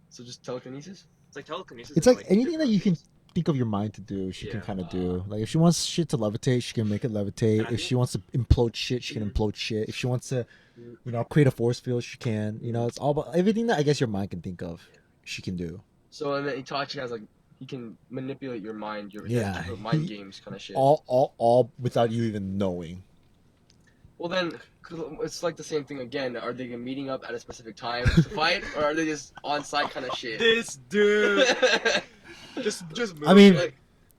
So just telekinesis? It's like telekinesis. It's like anything that you can think of your mind to do, she can kind of do. Like if she wants shit to levitate, she can make it levitate. If she wants to implode shit, she can implode shit. If she wants to, create a force field, she can. It's all about everything that I guess your mind can think of, she can do. So and then Itachi has like he can manipulate your mind, your mind games kind of shit. All without you even knowing. Well then, it's like the same thing again. Are they meeting up at a specific time to fight, or are they just on site kind of shit? This dude. Just move. I mean,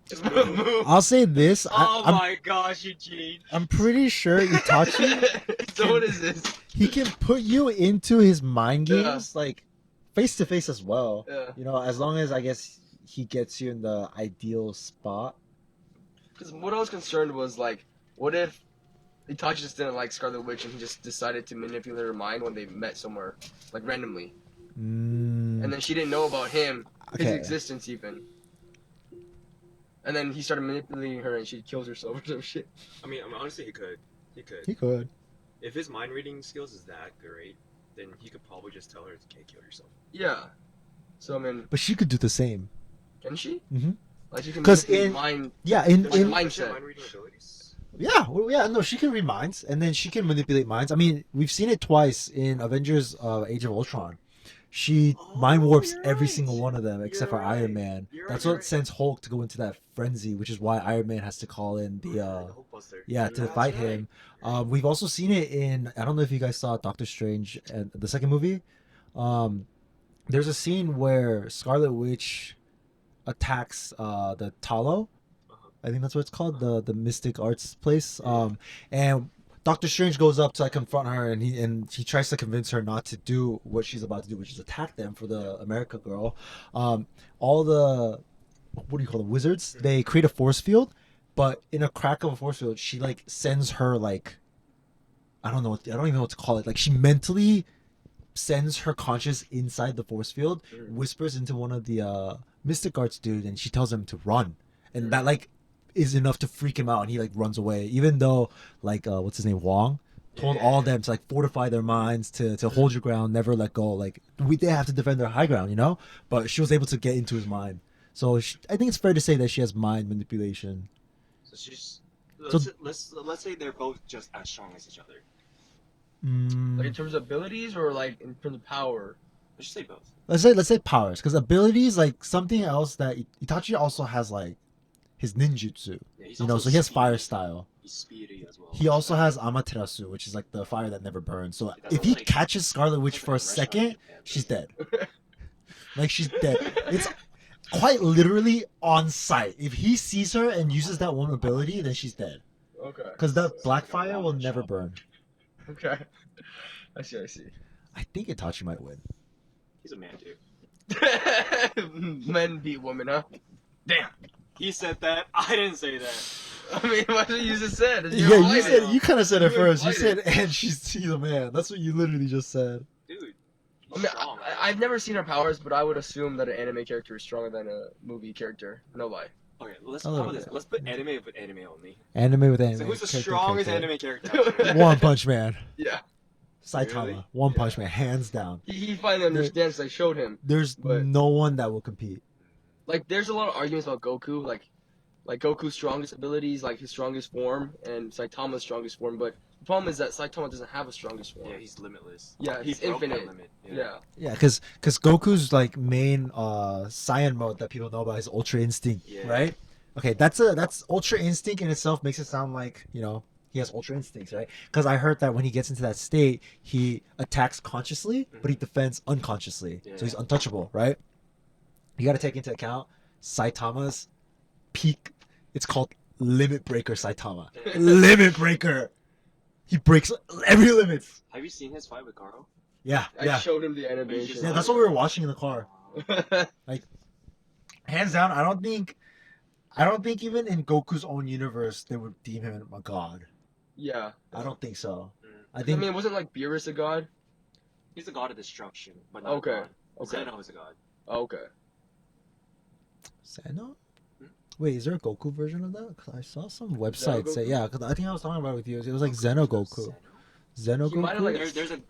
just move. I'll say this. My gosh, Eugene. I'm pretty sure Itachi. So what is this? He can put you into his mind games, like face to face as well. Yeah. As long as I guess he gets you in the ideal spot. Because what I was concerned was like, what if Itachi just didn't like Scarlet Witch and he just decided to manipulate her mind when they met somewhere, like randomly, and then she didn't know about him. His existence even. And then he started manipulating her and she kills herself or some shit. I mean, honestly, he could. He could. If his mind reading skills is that great, then he could probably just tell her to kill yourself. Yeah. So I mean. But she could do the same. Can she? Mm-hmm. Like she can in mind. Yeah, in mindset. Mind reading abilities. Yeah, no, she can read minds and then she can manipulate minds. I mean, we've seen it twice in Avengers Age of Ultron. She mind warps every single one of them except for Iron Man. That's what sends Hulk to go into that frenzy, which is why Iron Man has to call in the to fight him. We've also seen it in, I don't know if you guys saw Doctor Strange and the second movie. There's a scene where Scarlet Witch attacks the Talo. I think that's what it's called, the mystic arts place. And Doctor Strange goes up to confront her, and he tries to convince her not to do what she's about to do, which is attack them for the America girl. All the wizards, they create a force field, but in a crack of a force field, she like sends her like I don't even know what to call it. Like she mentally sends her conscious inside the force field, whispers into one of the mystic arts dude, and she tells him to run, and that like is enough to freak him out, and he like runs away, even though like what's his name, Wong told all of them to like fortify their minds, to hold your ground, never let go, like they have to defend their high ground, but she was able to get into his mind. So I think it's fair to say that she has mind manipulation. So she's let's say they're both just as strong as each other. Like in terms of abilities or like in terms of power? Let's just say both. Let's say powers, because abilities, like something else that Itachi also has, like his ninjutsu, so he has fire style. He's speedy as well. He also has Amaterasu, which is like the fire that never burns. So if he catches Scarlet Witch for a second, she's dead. Like she's dead. It's quite literally on sight. If he sees her and uses that one ability, then she's dead. Okay. Because that black fire will never burn. Okay. I see. I think Itachi might win. He's a man, dude. Men beat women, huh? Damn. He said that. I didn't say that. I mean, what you just said? You kind of said it first. You said, and she's a man. That's what you literally just said. Dude. I mean, I've never seen her powers, but I would assume that an anime character is stronger than a movie character. No lie. Okay, let's put anime with anime only. Anime with anime. So who's the strongest anime character? One Punch Man. Yeah. Saitama. Really? One Punch Man, hands down. He finally understands. I showed him. There's no one that will compete. Like, there's a lot of arguments about Goku. Like Goku's strongest abilities, like his strongest form, and Saitama's strongest form. But the problem is that Saitama doesn't have a strongest form. Yeah, he's limitless. Yeah, he's infinite. Limit. Yeah. Yeah, because Goku's like main Saiyan mode that people know about is Ultra Instinct, right? Okay, that's Ultra Instinct in itself makes it sound like, he has Ultra Instincts, right? Because I heard that when he gets into that state, he attacks consciously, but he defends unconsciously. Yeah. So he's untouchable, right? You got to take into account Saitama's peak. It's called Limit Breaker Saitama. Limit Breaker. He breaks every limit. Have you seen his fight with Garo? Yeah. I showed him the animation. Yeah, that's what we were watching in the car. Like, hands down, I don't think even in Goku's own universe they would deem him a god. Yeah. I don't think so. I mean, it wasn't like Beerus a god? He's a god of destruction, but not a god. Okay. Zeno is a god. Okay. Zeno? Wait, is there a Goku version of that? Cause I saw some website say, yeah, because I think I was talking about it with you. It was like Zeno Goku. Zeno Goku?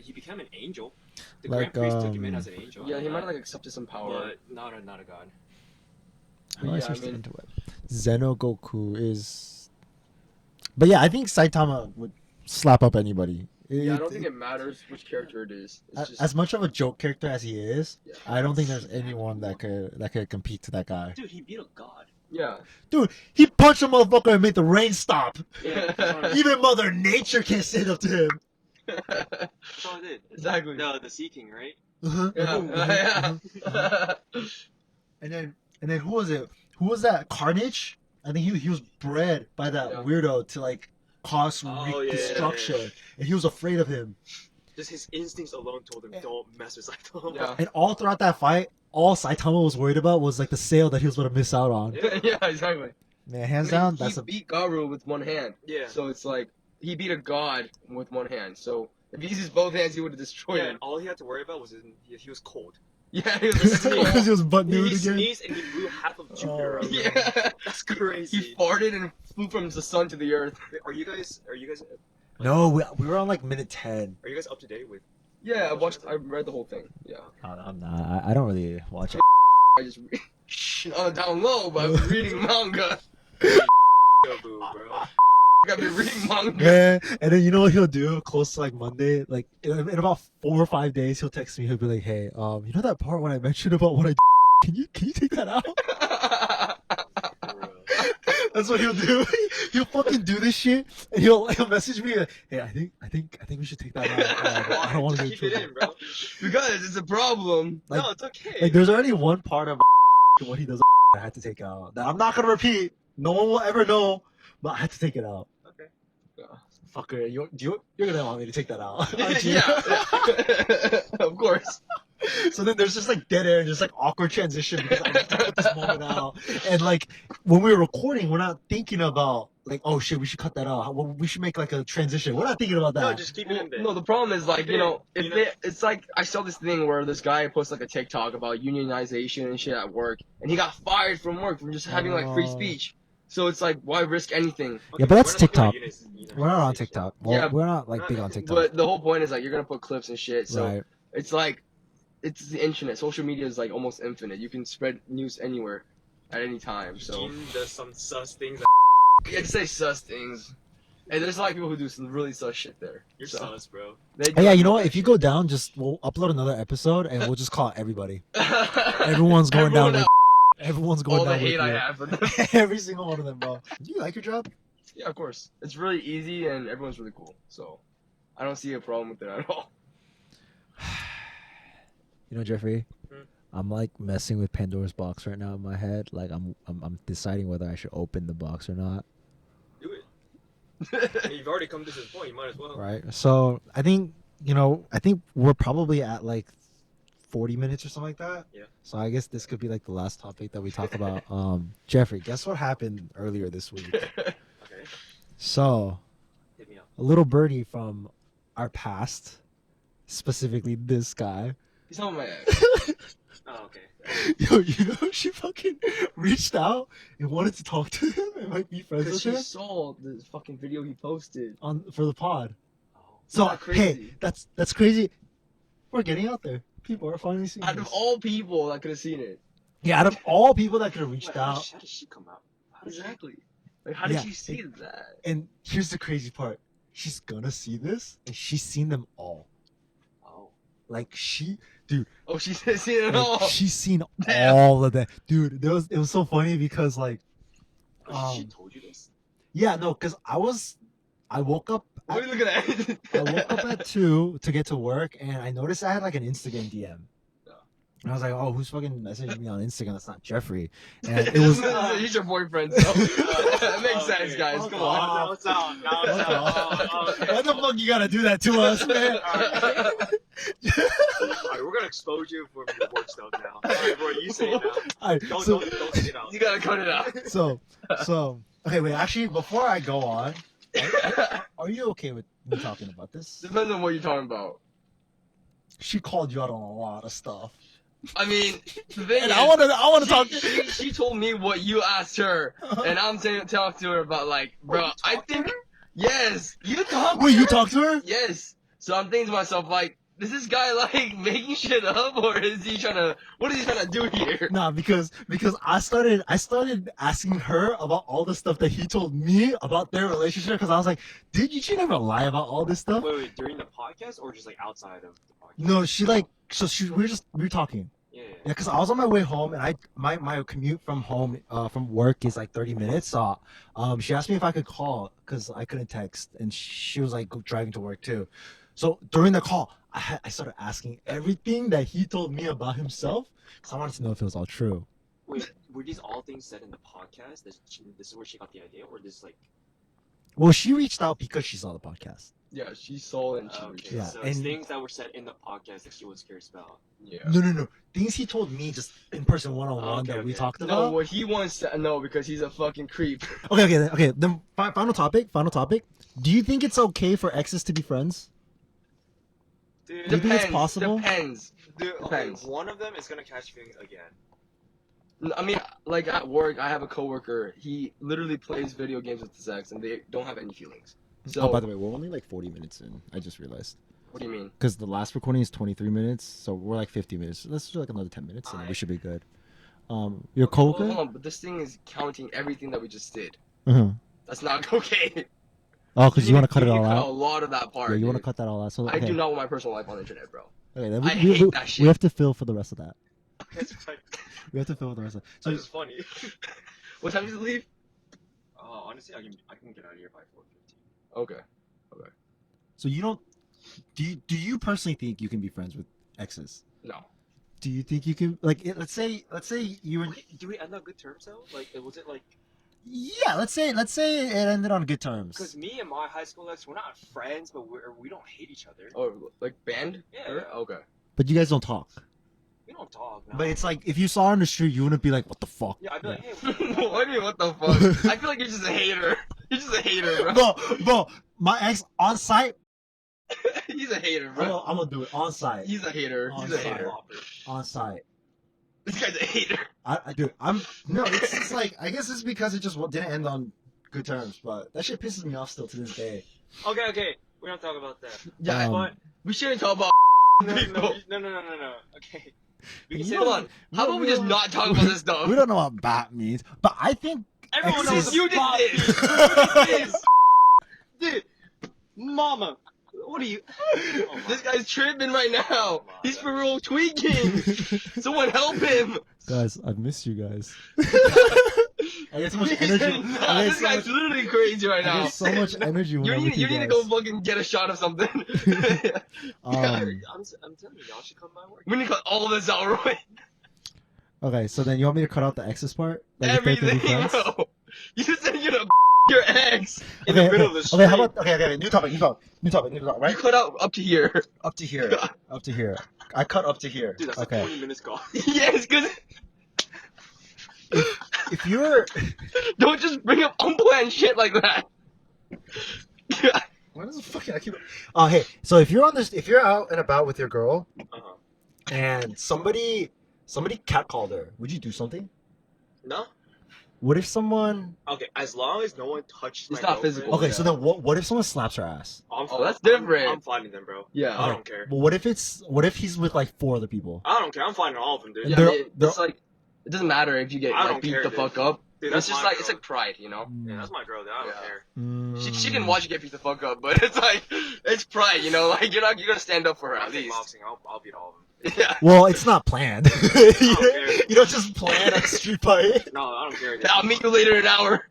He became an angel. The Like, Grand Priest took him in as an angel. Yeah, he might have like accepted some power. But not a god. How do I search the interweb? Zeno Goku is... But yeah, I think Saitama would slap up anybody. Yeah, I don't think it matters which character it is. It's just... As much of a joke character as he is, yeah. I don't think there's anyone that could compete to that guy. Dude, he beat a god. Yeah. Dude, he punched a motherfucker and made the rain stop. Yeah. Even Mother Nature can't stand up to him. That's all it did. Exactly. The Sea King, right? Uh-huh. Yeah. And then who was it? Who was that? Carnage? I think he was bred by that weirdo to like cause destruction, and he was afraid of him. Just his instincts alone told him, don't mess with Saitama. Yeah. And all throughout that fight, all Saitama was worried about was like the sale that he was going to miss out on. Yeah, exactly. Man, hands down, he beat Garu with one hand. Yeah. So it's like he beat a god with one hand. So if he uses both hands, he would have destroyed him. And all he had to worry about was he was cold. Yeah, he was because he was butt nude He again. sneezed and he blew half of Jupiter. Yeah, that's crazy. He farted and flew from the sun to the earth. Are you guys? No, we were on like minute 10. Are you guys up to date with? Yeah, I read the whole thing. Yeah. I'm not. I don't really watch it. I just down low, but I'm reading manga. Boo, bro. I've been reading manga. Man, and then you know what he'll do? Close to like Monday, like in about 4 or 5 days, he'll text me. He'll be like, "Hey, you know that part when I mentioned about what I can you take that out?" That's what he'll do. He'll fucking do this shit, and he'll message me. Like, hey, I think we should take that out. I don't want to keep it in, bro. Because it's a problem. Like, no, it's okay. Like, there's already one part of what he does I had to take out that I'm not gonna repeat. No one will ever know, but I had to take it out. Okay. Fucker, you're gonna want me to take that out. Yeah. Of course. So then there's just like dead air and just like awkward transition because I have to cut this moment out. And like when we were recording, we're not thinking about like, oh shit, we should cut that out. We should make like a transition. We're not thinking about that. No, just keep it in there. No, the problem is like, it's like I saw this thing where this guy posts like a TikTok about unionization and shit at work, and he got fired from work from just having like free speech. So it's like, why risk anything? Okay, yeah, but that's TikTok. We're not on TikTok. Well, yeah, we're not like big on TikTok. But the whole point is like you're gonna put clips and shit. So right. It's like, it's the internet. Social media is like almost infinite. You can spread news anywhere, at any time. So Eugene does some sus things. You have to say sus things. Hey, there's a lot of people who do some really sus shit there. You're sus, bro. Hey, yeah, you know what? If you go down, we'll upload another episode and we'll just call it everybody. Everyone's going down with. Everyone's going down with you. All the hate I have for them. Every single one of them, bro. Do you like your job? Yeah, of course. It's really easy and everyone's really cool. So I don't see a problem with it at all. You know, Jeffrey, I'm like messing with Pandora's box right now in my head. Like I'm deciding whether I should open the box or not. Do it. You've already come to this point. You might as well. Right. So I think we're probably at like 40 minutes or something like that. Yeah. So I guess this could be like the last topic that we talk about. Jeffrey, guess what happened earlier this week? Okay. So, hit me up. A little birdie from our past, specifically this guy. He's on my ex. Oh, okay. Yo, you know, she fucking reached out and wanted to talk to him and like be friends with Because him. she saw the fucking video he posted For the pod. Oh. So Not crazy. hey, that's crazy. We're getting out there. People are finally seeing Out this. of all people that could have seen it. Yeah, out of all people that could have reached out. How did she come out? Exactly. Like, how did you see that? And here's the crazy part. She's gonna see this, and she's seen them all. Oh. Like, Oh, she's seen it all. she's seen Damn. all of that. Dude, it was so funny because, like, She told you this? Yeah, no, because I woke up. What are you looking at? I woke up at 2 to get to work, and I noticed I had like an Instagram DM. And I was like, oh, who's fucking messaging me on Instagram? That's not Jeffrey. And it was. He's your boyfriend, so it makes sense, guys. Come on. Now it's out. Why the fuck you gotta do that to us, man? Alright, we're gonna expose you for your work stuff now. Alright, bro, you say it now. Alright, Don't say it out. You gotta cut it out. So, okay, wait. Actually, before I go on, are you okay with me talking about this? Depends on what you're talking about. She called you out on a lot of stuff. I mean, the thing And is, I want to talk. She told me what you asked her, and I'm saying talk to her about like, bro. I think yes, you talk. Wait, you talked to her? Yes. So I'm thinking to myself like, is this guy like making shit up, or is he trying to? What is he trying to do here? Nah, because I started asking her about all the stuff that he told me about their relationship. Because I was like, did you never lie about all this stuff? Wait, during the podcast or just like outside of the podcast? No, we were talking. Yeah. Yeah, because I was on my way home, and my commute from home from work is like 30 minutes. So she asked me if I could call because I couldn't text, and she was like driving to work too. So during the call, I started asking everything that he told me about himself because I wanted to know if it was all true. Wait, were these all things said in the podcast? This is where she got the idea, or this like? Well, she reached out because she saw the podcast. Yeah, she saw and she. Okay, Yeah, so and- it's things that were said in the podcast that she was curious about. Yeah. No. Things he told me just in person one-on-one Okay, that we okay. talked No, about. what he wants to know because he's a fucking creep. Okay. Then final topic. Do you think it's okay for exes to be friends? Dude, Do you think it's possible? Depends. Dude, okay, Depends. one of them is gonna catch feelings again. I mean, like at work, I have a coworker. He literally plays video games with his ex, and they don't have any feelings. So, Oh, by the way, we're only like 40 minutes in. I just realized. what do you mean? Because the last recording is 23 minutes, so we're like 50 minutes. Let's do like another 10 minutes, and we Alright. should be good. Your coworker? Hold on, but this thing is counting everything that we just did. Uh-huh. That's not okay. Oh, because you want to cut it You all cut a out? lot of that part. Yeah, you want to dude. cut that all out. So, I okay. do not want my personal life on the internet, bro. Okay, then I hate that shit. we have to fill for the rest of that. It's like, We have to fill for the rest of that. so So, it's funny. What time does it leave? Honestly, I can get out of here by 4:15. Okay. so you don't... Do you personally think you can be friends with exes? No. Do you think you can... Like, let's say you were... Do we end on good terms though? Like, was it like? Yeah, let's say it ended on good terms. Because me and my high school ex, we're not friends, but we don't hate each other. Oh, like band? Yeah. Or- Okay. But you guys don't talk. We don't talk. No. But it's like, if you saw her on the street, you wouldn't be like, what the fuck? Yeah, I'd be like, hey. What do you mean? What the fuck? I feel like you're just a hater. You're just a hater, bro. Bro, my ex on site, He's a hater, bro. I'm gonna do it on site. He's a hater. He's a On hater. On site. This guy's a hater. I do. It's just like, I guess it's because it just didn't end on good terms, but that shit pisses me off still to this day. Okay. We don't talk about that. Yeah, But we shouldn't talk about no. people. Okay. We can You say Hold know- on. How about we just not talk about this stuff? We don't know what bat means, but I think Everyone exes- knows You did Bob. this. You did this. Dude, mama, what are you? Oh my This guy's tripping right now. Oh my He's for God. real tweaking. Someone help him. Guys, I've missed you guys. I get so much He's energy. saying, nah, this guy's literally crazy right I now. get so much energy when You I'm need, with you you need to guys. go fucking get a shot of something. Um, I'm telling you, y'all should come by work. We need to cut all this out, right? okay, so then you want me to cut out the exes part? Like if they're gonna Everything, be friends? bro. You said you're gonna your ex. In the middle of the Okay, how street. about okay, new topic, right? You cut out up to here. Up to here. I cut up to here. Dude, that's okay. like 20 minutes gone. Yes, because If you're don't just bring up unplanned shit like that. Why does the fucking I keep hey, so if you're out and about with your girl Uh-huh. and somebody catcalled her, would you do something? No? What if someone Okay, as long as no one touches my It's not girlfriend, physical. Okay, Yeah. so then what if someone slaps her ass? Oh, that's different. I'm finding them, bro. Yeah. I don't care. Well, what if he's with like 4 other people? I don't care. I'm finding all of them, dude. Yeah, They're- I mean, they're- it's like it doesn't matter if you get I like don't beat care, the dude. fuck up. Dude, It's that's just my like it's girl. like pride, you know. Yeah, that's my girl, dude. I don't Yeah. care. She can watch you get beat the fuck up, but it's like it's pride, you know. Like you're gonna stand up for her I at think least. boxing. I'll beat all of them. Yeah. Well, it's not planned. care. You don't just plan a street fight. No, I don't care. I'll meet you later in an hour.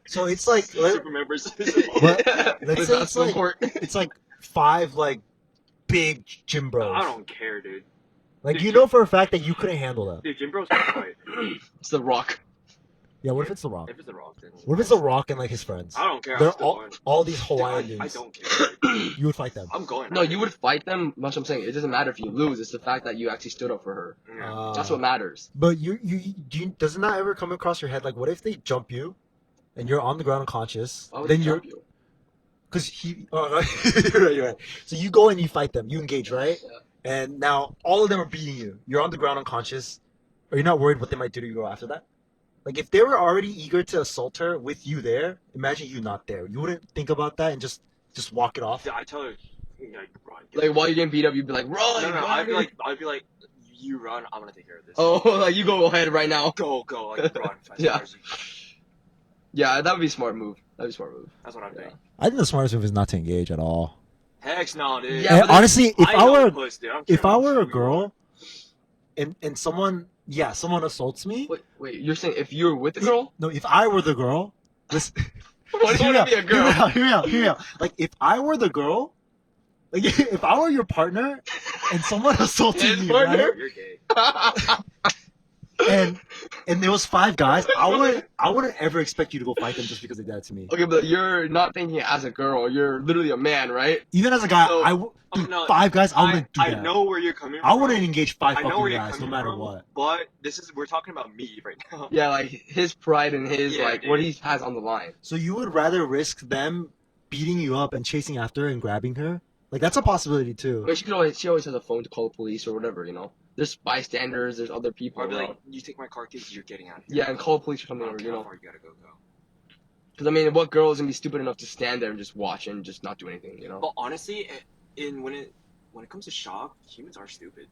So it's like super members. let's say it's like 5 like big gym bros. I don't care, dude. Like you know for a fact that you couldn't handle that. Dude, gym bros can fight. It's The Rock. Yeah, what if it's The Rock? If it's The Rock, then What if it's The Rock and like his friends? I don't care. They're all these Hawaiian dude, I dudes. don't care. You would fight them. I'm going. No, you would fight them. That's what I'm saying. It doesn't matter if you lose. It's the fact that you actually stood up for her. That's what matters. But doesn't that ever come across your head? Like, what if they jump you, and you're on the ground unconscious? Why would Then they jump you? Because you're right. So you go and you fight them. You engage, right? Yeah. And now all of them are beating you. You're on the ground unconscious. Are you not worried what they might do to you after that? Like, if they were already eager to assault her with you there, imagine you not there. You wouldn't think about that and just walk it off. Yeah, I tell her, like, run. Like while you're getting beat up, you'd be like, run. No, I'd be like, you run. I'm gonna take care of this. Oh, like you go ahead right now. Go, like run. Yeah. Yeah, that would be a smart move. That's what I'm doing. I think the smartest move is not to engage at all. Heck no, dude. Yeah, And honestly, if I were a dude, girl, and someone assaults me. Wait, you're saying if you were with the girl? No, if I were the girl, listen. What do you want to be a girl? Hear me out. Like, if I were the girl, like, if I were your partner, and someone assaulted me, right? You're gay. And there was 5 guys, I wouldn't ever expect you to go fight them just because they did that to me. Okay, but you're not thinking as a girl. You're literally a man, right? Even as a guy, So, dude, no, 5 guys, I wouldn't do that. I know where you're coming from. I wouldn't engage 5 I know fucking where you're guys, no coming matter from, what. But we're talking about me right now. Yeah, like his pride and his Yeah, what dude. he has on the line. So you would rather risk them beating you up and chasing after her and grabbing her? Like, that's a possibility too. But she always has a phone to call the police or whatever, you know. There's bystanders, there's other people. I'd be around. like, you take my car keys, you're getting out of here. Yeah, and call the police or something, I or don't you care how know. far you gotta go. Because I mean, what girl is gonna be stupid enough to stand there and just watch and just not do anything, you know? But honestly, when it comes to shock, humans are stupid.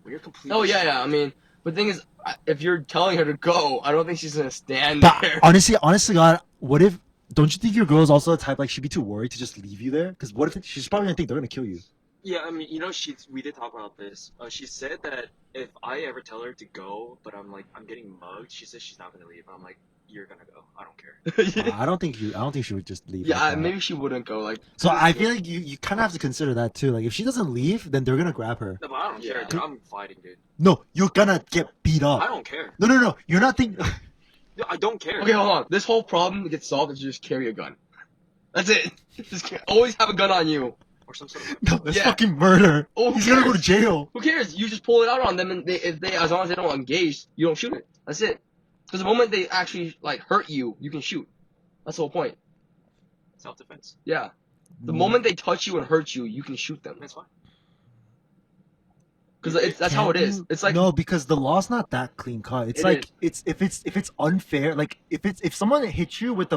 When you're completely. Oh yeah. I mean, but the thing is, if you're telling her to go, I don't think she's gonna stand But there. honestly, God, what if? Don't you think your girl's also the type like she'd be too worried to just leave you there? Because what if she's probably gonna think they're gonna kill you? Yeah, I mean, we did talk about this. She said that if I ever tell her to go, but I'm getting mugged, she says she's not gonna leave. I'm like, you're gonna go. I don't care. I don't think she would just leave. Yeah, like that. maybe she wouldn't go. Like, So I feel like you kind of have to consider that too. Like, if she doesn't leave, then they're gonna grab her. No, but I don't care. Dude. I'm fighting, dude. No, you're gonna get beat up. I don't care. No. You're not thinking. No, I don't care. okay, hold on. This whole problem gets solved if you just carry a gun. That's it. Always have a gun on you. Or some sort of. No, that's Yeah. fucking murder. Oh, He's gonna go to jail. Who cares? You just pull it out on them, and if they, as long as they don't engage, you don't shoot it. That's it. Because the moment they actually like hurt you, you can shoot. That's the whole point. Self-defense. Yeah. The moment they touch you and hurt you, you can shoot them. That's fine. Because that's how it is. You- It's like no, because the law's not that clean cut. It's It like if it's unfair. Like if someone hits you with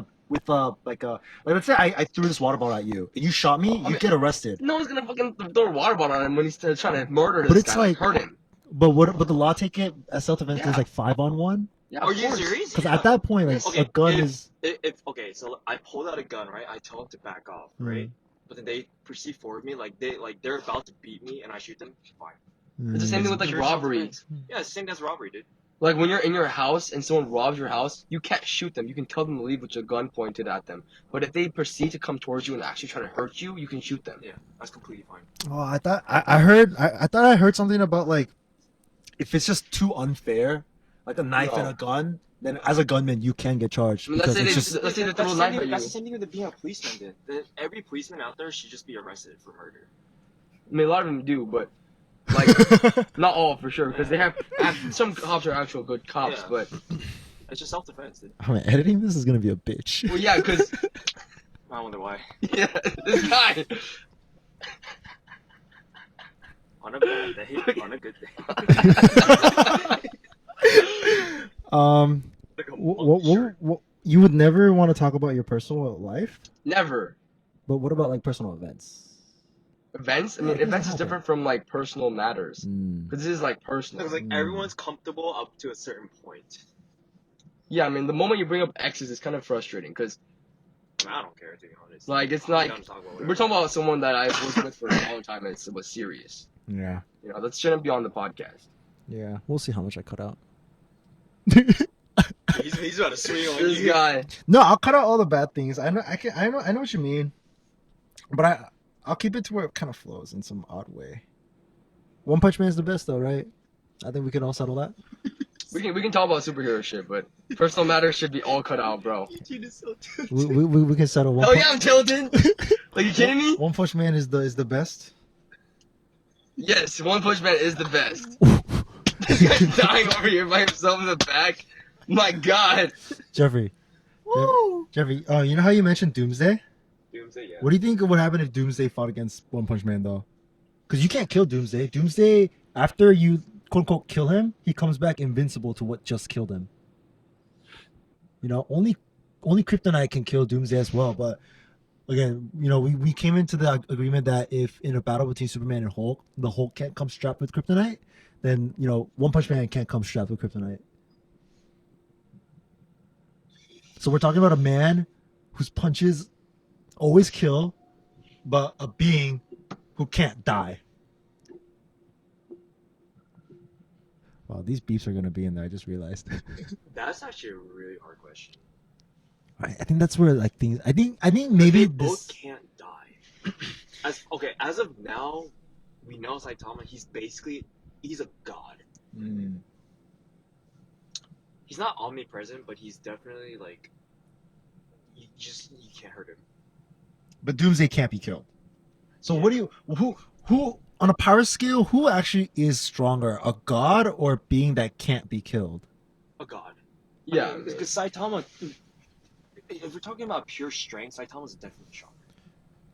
like let's say I threw this water bottle at you and you shot me, you get arrested. no one's gonna fucking throw a water bottle on him when he's trying to murder this But it's guy, like- hurt him. But the law take it as self-defense is Yeah. like 5-on-1. Yeah, Are of you course. serious? Because at that point, like Okay, a gun if- is. If okay, so I pulled out a gun, right? I tell them to back off, right? But then they proceed forward me, they're about to beat me, and I shoot them. Fine. It's the same thing with like Pure robbery. self-defense. Yeah, it's the same as robbery, dude. Like when you're in your house and someone robs your house, you can't shoot them. You can tell them to leave with your gun pointed at them. But if they proceed to come towards you and actually try to hurt you, you can shoot them. Yeah, that's completely fine. Oh, I thought I heard something about like if it's just too unfair, like a knife and No. a gun, then as a gunman you can get charged I mean, because let's say it's they- just. let's say they That's throw a the knife same at thing- That's you. the same thing with being a policeman, then. Every policeman out there should just be arrested for murder. I mean, a lot of them do, but like not all for sure, because they have some cops are actual good cops, Yeah. but It's just self-defense, dude. Oh, man, editing this is gonna be a bitch. well, yeah, because I wonder why. yeah, this guy. On a bad day, on a good day. Like a monk shirt. You would never want to talk about your personal life, Never. but what about like personal events? Events? I mean, Yeah, events is happen. different from like personal matters, Mm. because this is like personal. Because like everyone's comfortable up to a certain point. Yeah, I mean, the moment you bring up exes, it's kind of frustrating, because I don't care, to be honest. like it's I'm like down to talk about we're whatever. talking about someone that I was with for a long time, and it was serious. Yeah, You know, that shouldn't be on the podcast. yeah. We'll see how much I cut out. You He's about to swing on This you. guy. No, I'll cut out all the bad things. I know what you mean, but I'll keep it to where it kind of flows in some odd way. One Punch Man is the best, though, right? I think we can all settle that. We can talk about superhero shit, but personal matters should be all cut out, bro. Eugene is so tilted. We can settle one. Hell yeah, I'm tilted. Like, you kidding me? One Punch Man is the best. Yes, One Punch Man is the best. This guy's dying over here by himself in the back. My God. Jeffrey. Woo! Jeffrey, you know how you mentioned Doomsday? Doomsday, yeah. What do you think would happen if Doomsday fought against One Punch Man, though? Because you can't kill Doomsday. Doomsday, after you quote-unquote kill him, he comes back invincible to what just killed him. You know, only Kryptonite can kill Doomsday as well. But again, you know, we came into the agreement that if in a battle between Superman and Hulk, the Hulk can't come strapped with Kryptonite, then, you know, One Punch Man can't come strapped with Kryptonite. So we're talking about a man whose punches always kill, but a being who can't die. Wow, these beeps are gonna be in there. I just realized. That's actually a really hard question. I think that's where like things. I think maybe They both this. can't die. As of now, we know Saitama. He's a god. Mm. He's not omnipresent, but he's definitely like. You can't hurt him. But Doomsday can't be killed. So Yeah. what do you who on a power scale? Who actually is stronger, a god or a being that can't be killed? A god. Yeah. Because Saitama. If we're talking about pure strength, Saitama's definitely stronger.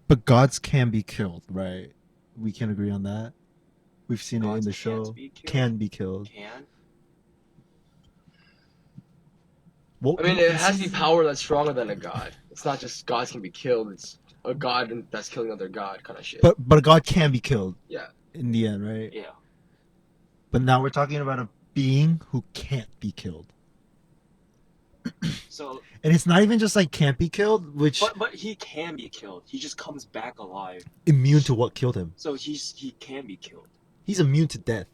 But gods can be killed, right? We can agree on that. We've seen it in Gods the can't show. be killed? Can be killed. Can? Well, I mean, it has to be power that's stronger than a god. It's not just gods can be killed. It's a god that's killing another god kind of shit. But a god can be killed. Yeah. In the end, right? Yeah. But now we're talking about a being who can't be killed. So, And it's not even just like can't be killed, which but he can be killed. He just comes back alive. immune to what killed him. So he can be killed. He's immune to death.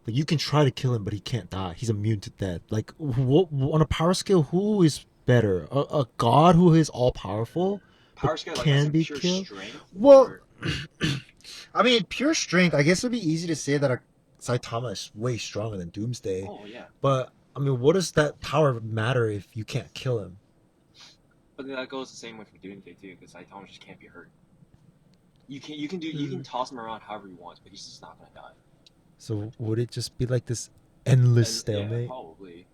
Like you can try to kill him, but he can't die. He's immune to death. Like on a power scale, who is better? A god who is all powerful Power scale like can as in be pure killed? strength. Well, or- I mean, pure strength. I guess it'd be easy to say that a Saitama is way stronger than Doomsday. oh yeah. But I mean, what does that power matter if you can't kill him? But then that goes the same way for Doomsday too, because Saitama just can't be hurt. You can toss him around however you want, but he's just not gonna die. So would it just be like this endless And, stalemate? yeah, probably.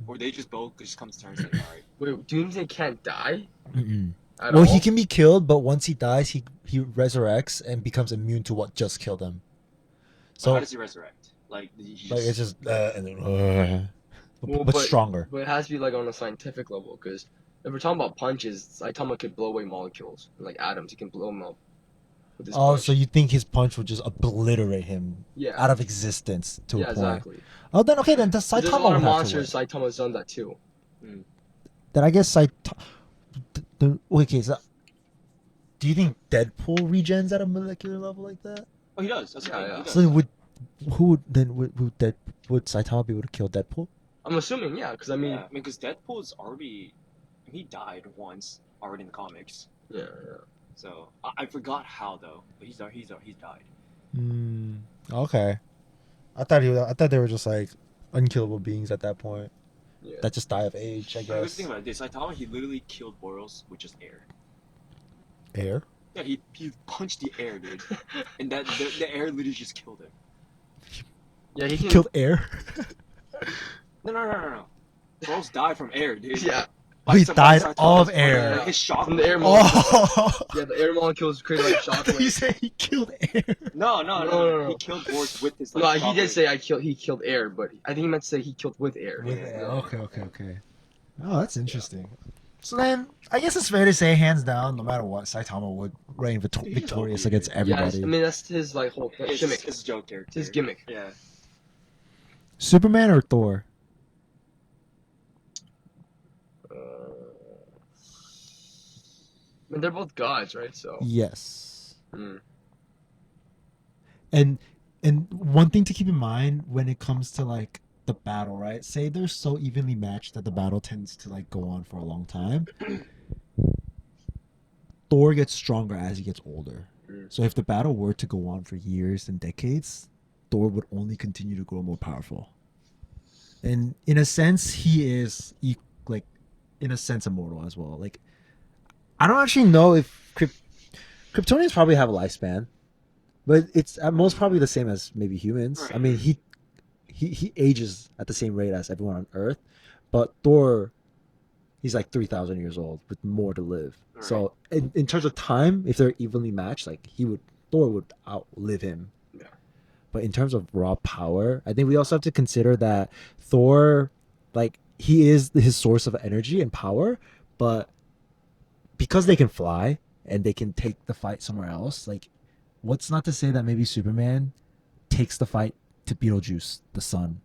Or they just both just come to terms like, alright. Wait, Doomsday can't die? Mm-mm. At Well, all? he can be killed, but once he dies, he resurrects and becomes immune to what just killed him. So So how does he resurrect? Like he like it's just and then, Well, but stronger. But it has to be like on a scientific level, because if we're talking about punches, Saitama could blow away molecules, like atoms. He can blow them up with his Oh, punch. so you think his punch would just obliterate him Yeah. out of existence to Yeah, a point? exactly. Oh, then okay, then the There's a Saitama lot would of have monsters. to win. Saitama's done that too. Then I guess okay, so do you think Deadpool regens at a molecular level like that? Oh, he does. That's Yeah, right. yeah. He does. So then would Saitama be able to kill Deadpool? I'm assuming, yeah, because I mean, Yeah, because Deadpool's already he died once already in the comics. yeah. So I forgot how though, but he's died. Okay. I thought they were just like unkillable beings at that point Yeah. that just die of age, I Because guess. think about this, Saitama he literally killed Boros with just air. Air? Yeah, he punched the air, dude, and that the air literally just killed him. Yeah, he can. Killed air? No. Boros died from air, dude. Yeah. He died Saitama's of air. His shock. From the air molecules. Oh! Yeah, the air molecules create like I thought you shockwaves. said he killed air. No. No. He killed Boros with his. Like, No, he did shockwave. say he killed air, but I think he meant to say he killed with air. With Yeah. air. Okay. Oh, that's interesting. So then, I guess it's fair to say, hands down, no matter what, Saitama would reign victorious OP, against dude. Yeah, everybody. I mean that's his like whole It's gimmick. his joke character. It's his gimmick. Yeah. Superman or Thor? I mean, they're both gods, right? So. Yes. Mm. And one thing to keep in mind when it comes to like the battle, right? Say they're so evenly matched that the battle tends to like go on for a long time. Thor gets stronger as he gets older. So if the battle were to go on for years and decades, Thor would only continue to grow more powerful. And in a sense, he is like, in a sense, immortal as well. Like, I don't actually know if Kryptonians probably have a lifespan, but it's at most probably the same as maybe humans. Right. I mean, he ages at the same rate as everyone on Earth, but Thor, he's like 3,000 years old with more to live. Right. So in terms of time, if they're evenly matched, like Thor would outlive him. Yeah. But in terms of raw power, I think we also have to consider that Thor, like, he is his source of energy and power, but because they can fly and they can take the fight somewhere else, like, what's not to say that maybe Superman takes the fight to Beetlejuice, the sun,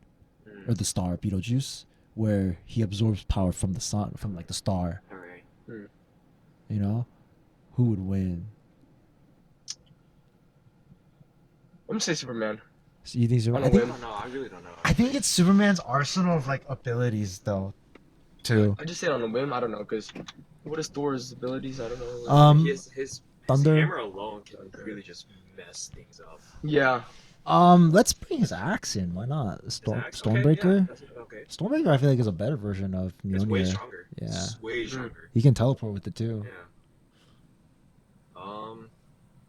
or the star Beetlejuice, where he absorbs power from the sun, from like the star. All right. You know, who would win? I'm gonna say Superman. So you think Superman? I don't know. I really don't know. I think it's Superman's arsenal of like abilities, though. Too. I just say it on a whim. I don't know, because what is Thor's abilities? I don't know. His thunder. His hammer alone can really just mess things up. Yeah. Let's bring his axe in. Why not? Stormbreaker. Okay. Stormbreaker, I feel like, is a better version of Mjolnir. It's way stronger. Yeah. It's way stronger. He can teleport with it too. Yeah.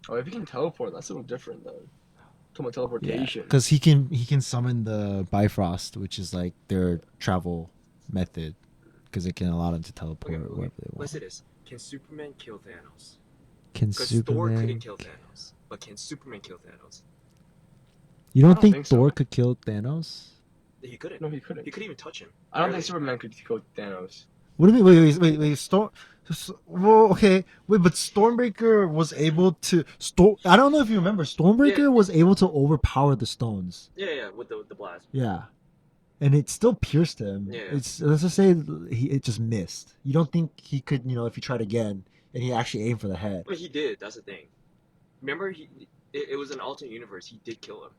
Oh, if he can teleport, that's a little different though. Talking about teleportation. Because he can summon the Bifrost, which is like their travel method, because it can allow them to teleport wherever they want. Let's say this: can Superman kill Thanos? Because Thor couldn't kill Thanos, but can Superman kill Thanos? You don't think Thor could kill Thanos? He couldn't. No, he couldn't. He couldn't even touch him. I don't think Superman could kill Thanos. What do you mean? Wait. Well, okay. Wait, but Stormbreaker was able to I don't know if you remember. Stormbreaker was able to overpower the stones. Yeah, with the blast. Yeah, and it still pierced him. Yeah. Let's just say it just missed. You don't think he could, if he tried again and he actually aimed for the head? But he did. That's the thing. Remember, it was an alternate universe. He did kill him.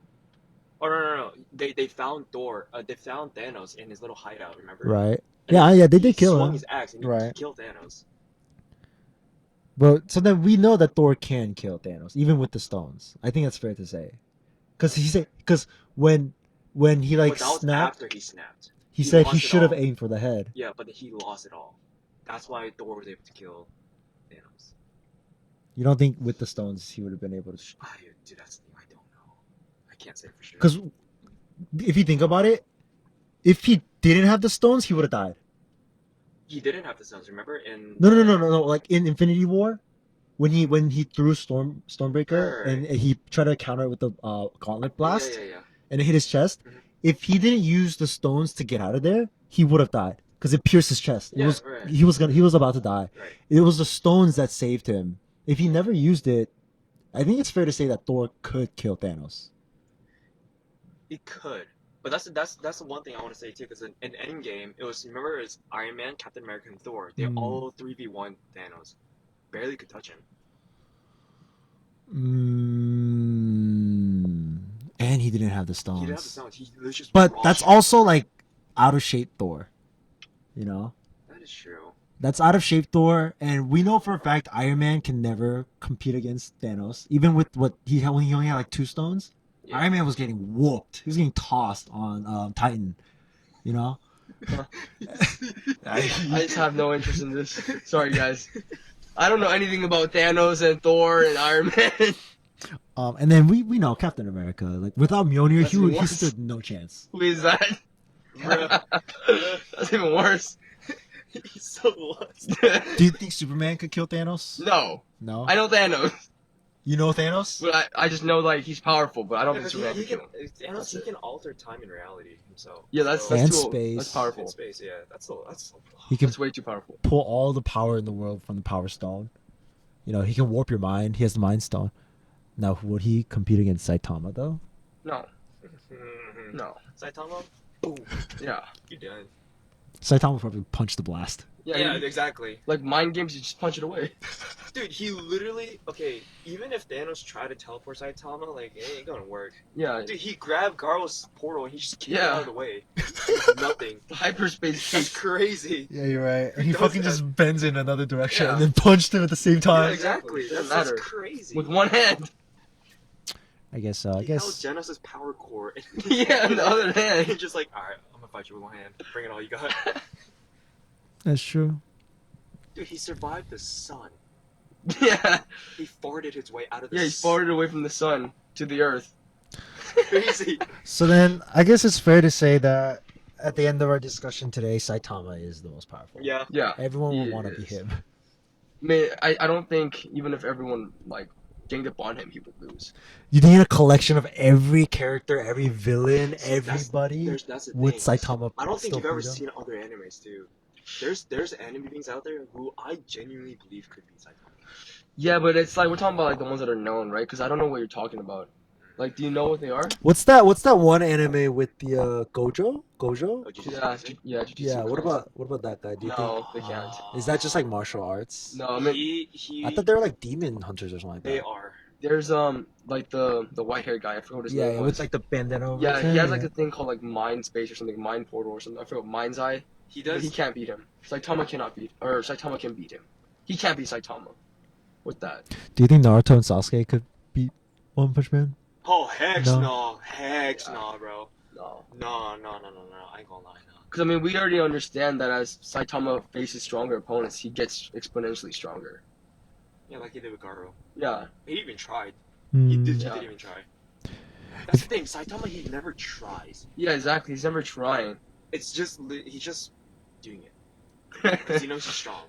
Oh no! They found Thor. They found Thanos in his little hideout. Remember? Right. And they did kill him. He swung his axe and he killed Thanos. But so then we know that Thor can kill Thanos, even with the stones. I think that's fair to say, because when he like snapped, after he snapped, he said he should have aimed for the head. Yeah, but he lost it all. That's why Thor was able to kill Thanos. You don't think with the stones he would have been able to? Dude, that's the thing. I don't know. I can't say for sure. Because if you think about it, if he didn't have the stones, he would have died. He didn't have the stones, remember? No. Like in Infinity War, when he threw Stormbreaker and he tried to counter it with the Gauntlet Blast, and it hit his chest. Mm-hmm. If he didn't use the stones to get out of there, he would have died because it pierced his chest. He was about to die. Right. It was the stones that saved him. If he never used it, I think it's fair to say that Thor could kill Thanos. He could. But that's the one thing I want to say too, because in Endgame, it was Iron Man, Captain America, and Thor. They all 3v1 Thanos. Barely could touch him. And he didn't have the stones. He didn't have the stones. He was just that's also like out of shape Thor. That is true. That's out of shape Thor, and we know for a fact Iron Man can never compete against Thanos, even with when he only had like 2 stones. Yeah. Iron Man was getting whooped. He was getting tossed on Titan. I just have no interest in this. Sorry, guys. I don't know anything about Thanos and Thor and Iron Man. And then we know Captain America. Like, without Mjolnir, he stood no chance. Who is that? That's even worse. He's so lost. Do you think Superman could kill Thanos? No. I know Thanos. You know Thanos? But I just know like he's powerful, but I don't think Superman can kill him. Thanos, he can alter time and reality himself. Yeah, that's space. That's powerful. And space, yeah, that's way too powerful. Pull all the power in the world from the Power Stone. He can warp your mind. He has the Mind Stone. Now, would he compete against Saitama though? No. No. Saitama? Boom. Yeah. You're done. Saitama would probably punch the blast. Yeah, exactly. Like mind games, you just punch it away. Dude, he literally even if Thanos tried to teleport Saitama, like it ain't gonna work. Yeah. Dude, he grabbed Garl's portal and he just kicked it Yeah. out of the way. Nothing. The hyperspace That's kick. crazy. Yeah, you're right. And He he does fucking that. just bends in another direction Yeah. and then punched him at the same Yeah, time. exactly. Doesn't That's matter. crazy. With one hand. I guess. He held Genesis' power core. Yeah, on the other hand. He's just like, alright, I'm gonna fight you with one hand. Bring it all you got. That's true. Dude, he survived the sun. Yeah. He farted his way out of the Yeah, he farted away from the sun to the earth. Crazy. So then, I guess it's fair to say that at the end of our discussion today, Saitama is the most powerful. Yeah. Yeah. Everyone will He want to be is. him. I mean, I don't think even if everyone like ganged up on him, he would lose. You need a collection of every character, every villain, See, everybody that's the with thing. Saitama. I don't think still you've ever beat him. seen other animes too. There's anime beings out there who I genuinely believe could be Saitama. Yeah, but it's like we're talking about like the ones that are known, right? Because I don't know what you're talking about. Like, do you know what they are? What's that one anime with the Gojo? Gojo? Oh, Jujutsu Yeah, Kaisen? Jujutsu Yeah. What Kaisen. about that guy? Do you No, they can't. think is that just like martial arts? No, I mean he I thought they were like demon hunters or something like that. they are. there's like the white haired guy. I forgot what his Yeah, name yeah, was. with like the bandana over Yeah, his he head, has like a thing called like mind space or something, mind portal or something. I forgot, mind's eye. He But does. he can't beat him. Saitama cannot beat, or Saitama can beat him. He can't beat Saitama. With that. Do you think Naruto and Sasuke could beat One Punch Man? Oh heck No. no, heck Yeah. no, bro. No. No. I ain't gonna lie, no. Because I mean, we already understand that as Saitama faces stronger opponents, he gets exponentially stronger. Yeah, like he did with Garo. Yeah. He even tried. Hmm. He did Yeah. even try. That's the thing. Saitama, he never tries. Yeah, exactly. He's never trying. It's just he's just doing it because he knows he's strong.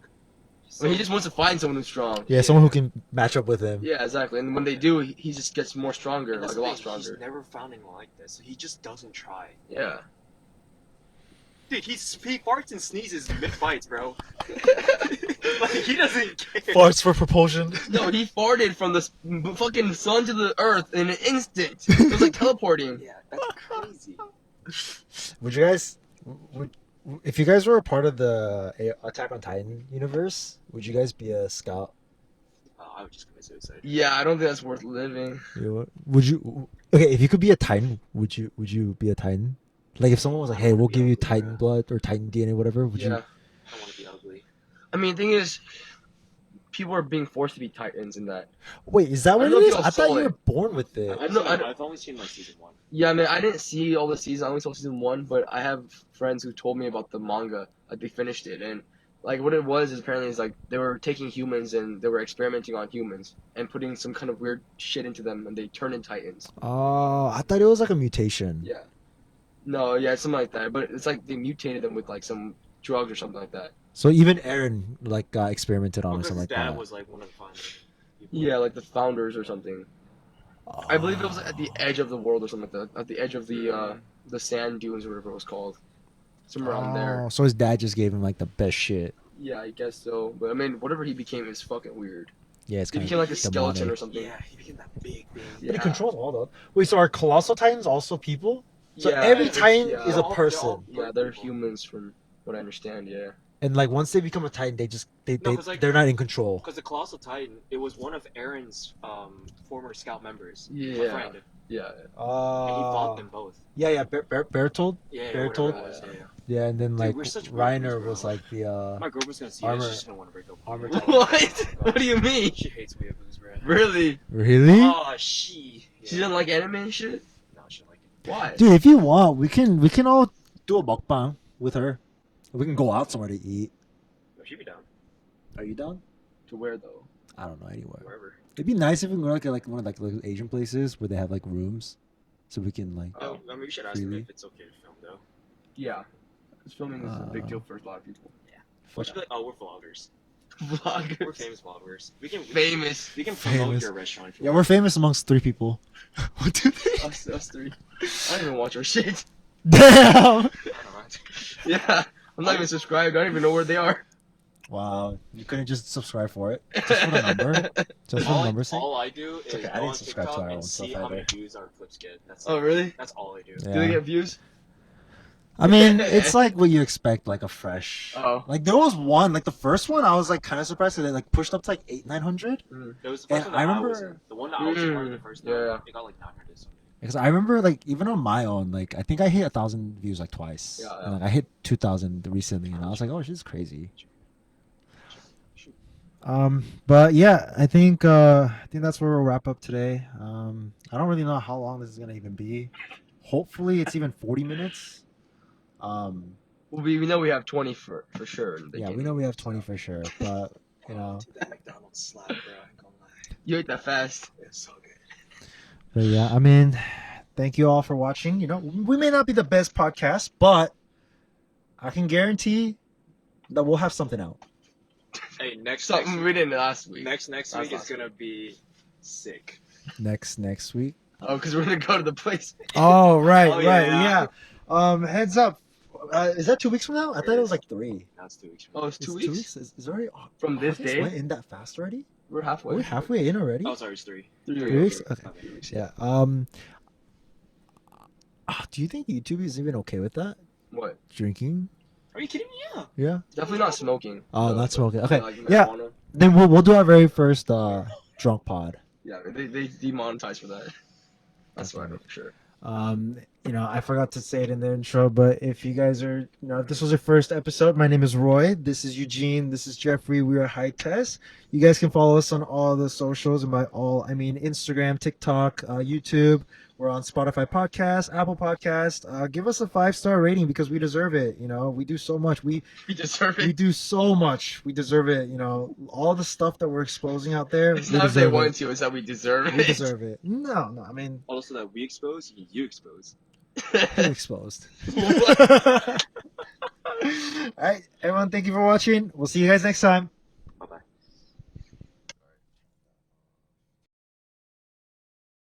I mean, he just wants to find someone who's strong. Yeah, someone who can match up with him. Yeah, exactly. And when they do, he just gets more stronger, And like that's a the lot thing, he's stronger. never found anyone like this. He just doesn't try. Yeah. Dude, he farts and sneezes mid fights, bro. Like he doesn't care. Farts for propulsion. No, he farted from the fucking sun to the earth in an instant. It was like teleporting. Yeah, that's crazy. Would you guys, if you guys were a part of the Attack on Titan universe, would you guys be a scout? I would just commit suicide. Yeah, I don't think that's worth living. Would you? Okay, if you could be a Titan, would you be a Titan? Like if someone was like, "Hey, we'll give you Titan blood or Titan DNA, whatever," would Yeah. you? I want to be ugly. I mean, the thing is, people are being forced to be titans in that. Wait, is that I what don't it know is? if you'll I thought saw you it. were born with it. I've only seen like season 1. Yeah, I mean, I didn't see all the seasons. I only saw season 1, but I have friends who told me about the manga. Like they finished it, and like what it was is apparently is like they were taking humans and they were experimenting on humans and putting some kind of weird shit into them, and they turned into titans. Oh, I thought it was like a mutation. Yeah. No, yeah, something like that. But it's like they mutated them with like some drugs or something like that. So even Eren like got experimented on or Because something his like dad that. was like one of the founding people. Yeah, like the founders or something. I believe it was at the edge of the world or something like that. At the edge of the sand dunes or whatever it was called. Somewhere around there. Oh, so his dad just gave him like the best shit. Yeah, I guess so. But I mean, whatever he became is fucking weird. Yeah, it's He kind became of like a skeleton demonic. or something. Yeah, he became that big thing. Yeah. But he controls all those. Wait, so are colossal titans also people? So Yeah, every it's- Titan yeah. is They're a all- person, Yeah, they're humans from what I understand. Yeah. and like once they become a Titan, they just No, 'cause, like- they're not in control. Because the Colossal Titan, it was one of Aaron's former scout members. A Yeah. friend. Yeah. And he fought them both. Yeah, Bertold. Yeah, Bertold? whatever it was, yeah. Yeah, and then Dude, like we're such Reiner weirdos, was bro. like the My girlfriend's gonna see Armor- this, she's just gonna want to break up. armor What? What do you mean? She hates weeaboos, bro. Really? really. Oh, she. She doesn't like anime and shit? No, she don't like it. Why? Dude, if you want, we can all do a mukbang with her. We can go out somewhere to eat. No, she'd be down. Are you down? To where though? I don't know, anywhere. Wherever. It'd be nice if we go to like one of like those Asian places where they have like rooms, so we can like. Oh, I mean, we should ask them really? if it's okay to film, though. Yeah. This filming is a big deal for a lot of people. We should be like, oh, we're vloggers. Vloggers. We're famous vloggers. We can Famous. We can promote Famous. your restaurant. If you Yeah, want. we're famous amongst 3 people. What do they? Us three. I don't even watch our shit. Damn. I don't know. Yeah. I'm not even subscribed. I don't even know where they are. Wow, you couldn't just subscribe for it, just for the number, just for the number sake. All I do is okay, I go didn't on subscribe to TikTok our own and see stuff how many either. views our clips get. That's Oh, really? That's all I do. Yeah. Do they get views? I mean, it's like what you expect, like a fresh. Oh. Like there was one, like the first one, I was like kind of surprised that they like pushed up to like 900. It was the first And one I that I remember- was in. The one that I was in the first time, Yeah. it got like 900 something. Because I remember like even on my own, like I think I hit 1,000 views like twice. Yeah, yeah. And like I hit 2,000 recently, and I was like, oh, she's crazy. But yeah, I think that's where we'll wrap up today. I don't really know how long this is gonna even be. Hopefully, it's even 40 minutes. Well, we know we have 20 for sure. Yeah, we know we have 20 for sure, but you know. Dude, that McDonald's slap, bro. I ain't gonna lie. You ate that fast. It's so good. But yeah, I mean, thank you all for watching. You know, we may not be the best podcast, but I can guarantee that we'll have something out. Hey, next Something we did last week. next week is last gonna be sick. Next week. Oh, because we're gonna go to the place. Oh right, Oh, right, yeah. yeah. Heads up. Is that 2 weeks from now? I thought it was like 3. That's 2 weeks. Oh, it's Is 2 2 weeks Is already from this August day. went in that fast already? We're halfway. We're halfway in already. Oh, sorry, it's 3. 3 weeks. Okay. Okay. 3 weeks. Yeah. Do you think YouTube is even okay with that? What? Drinking? Are you kidding me? Yeah. Yeah. Definitely not smoking. Oh, No, not but, smoking. Okay. like, Yeah. marijuana. Then we'll do our very first drunk pod. Yeah, they demonetize for that. That's what I know for sure. You know, I forgot to say it in the intro, but if you guys are, you know, if this was your first episode, my name is Roy. This is Eugene. This is Jeffrey. We are HighT3Z. You guys can follow us on all the socials, and by all, I mean Instagram, TikTok, YouTube. We're on Spotify Podcast, Apple Podcast. Give us a 5-star rating because we deserve it. You know, we do so much. We deserve it. we do so much. We deserve it. You know, all the stuff that we're exposing out there. It's we not if they deserve want it. to, it's that we deserve it. We deserve it. No. I mean, Also, that we expose, you expose. you're exposed. All right, everyone. Thank you for watching. We'll see you guys next time.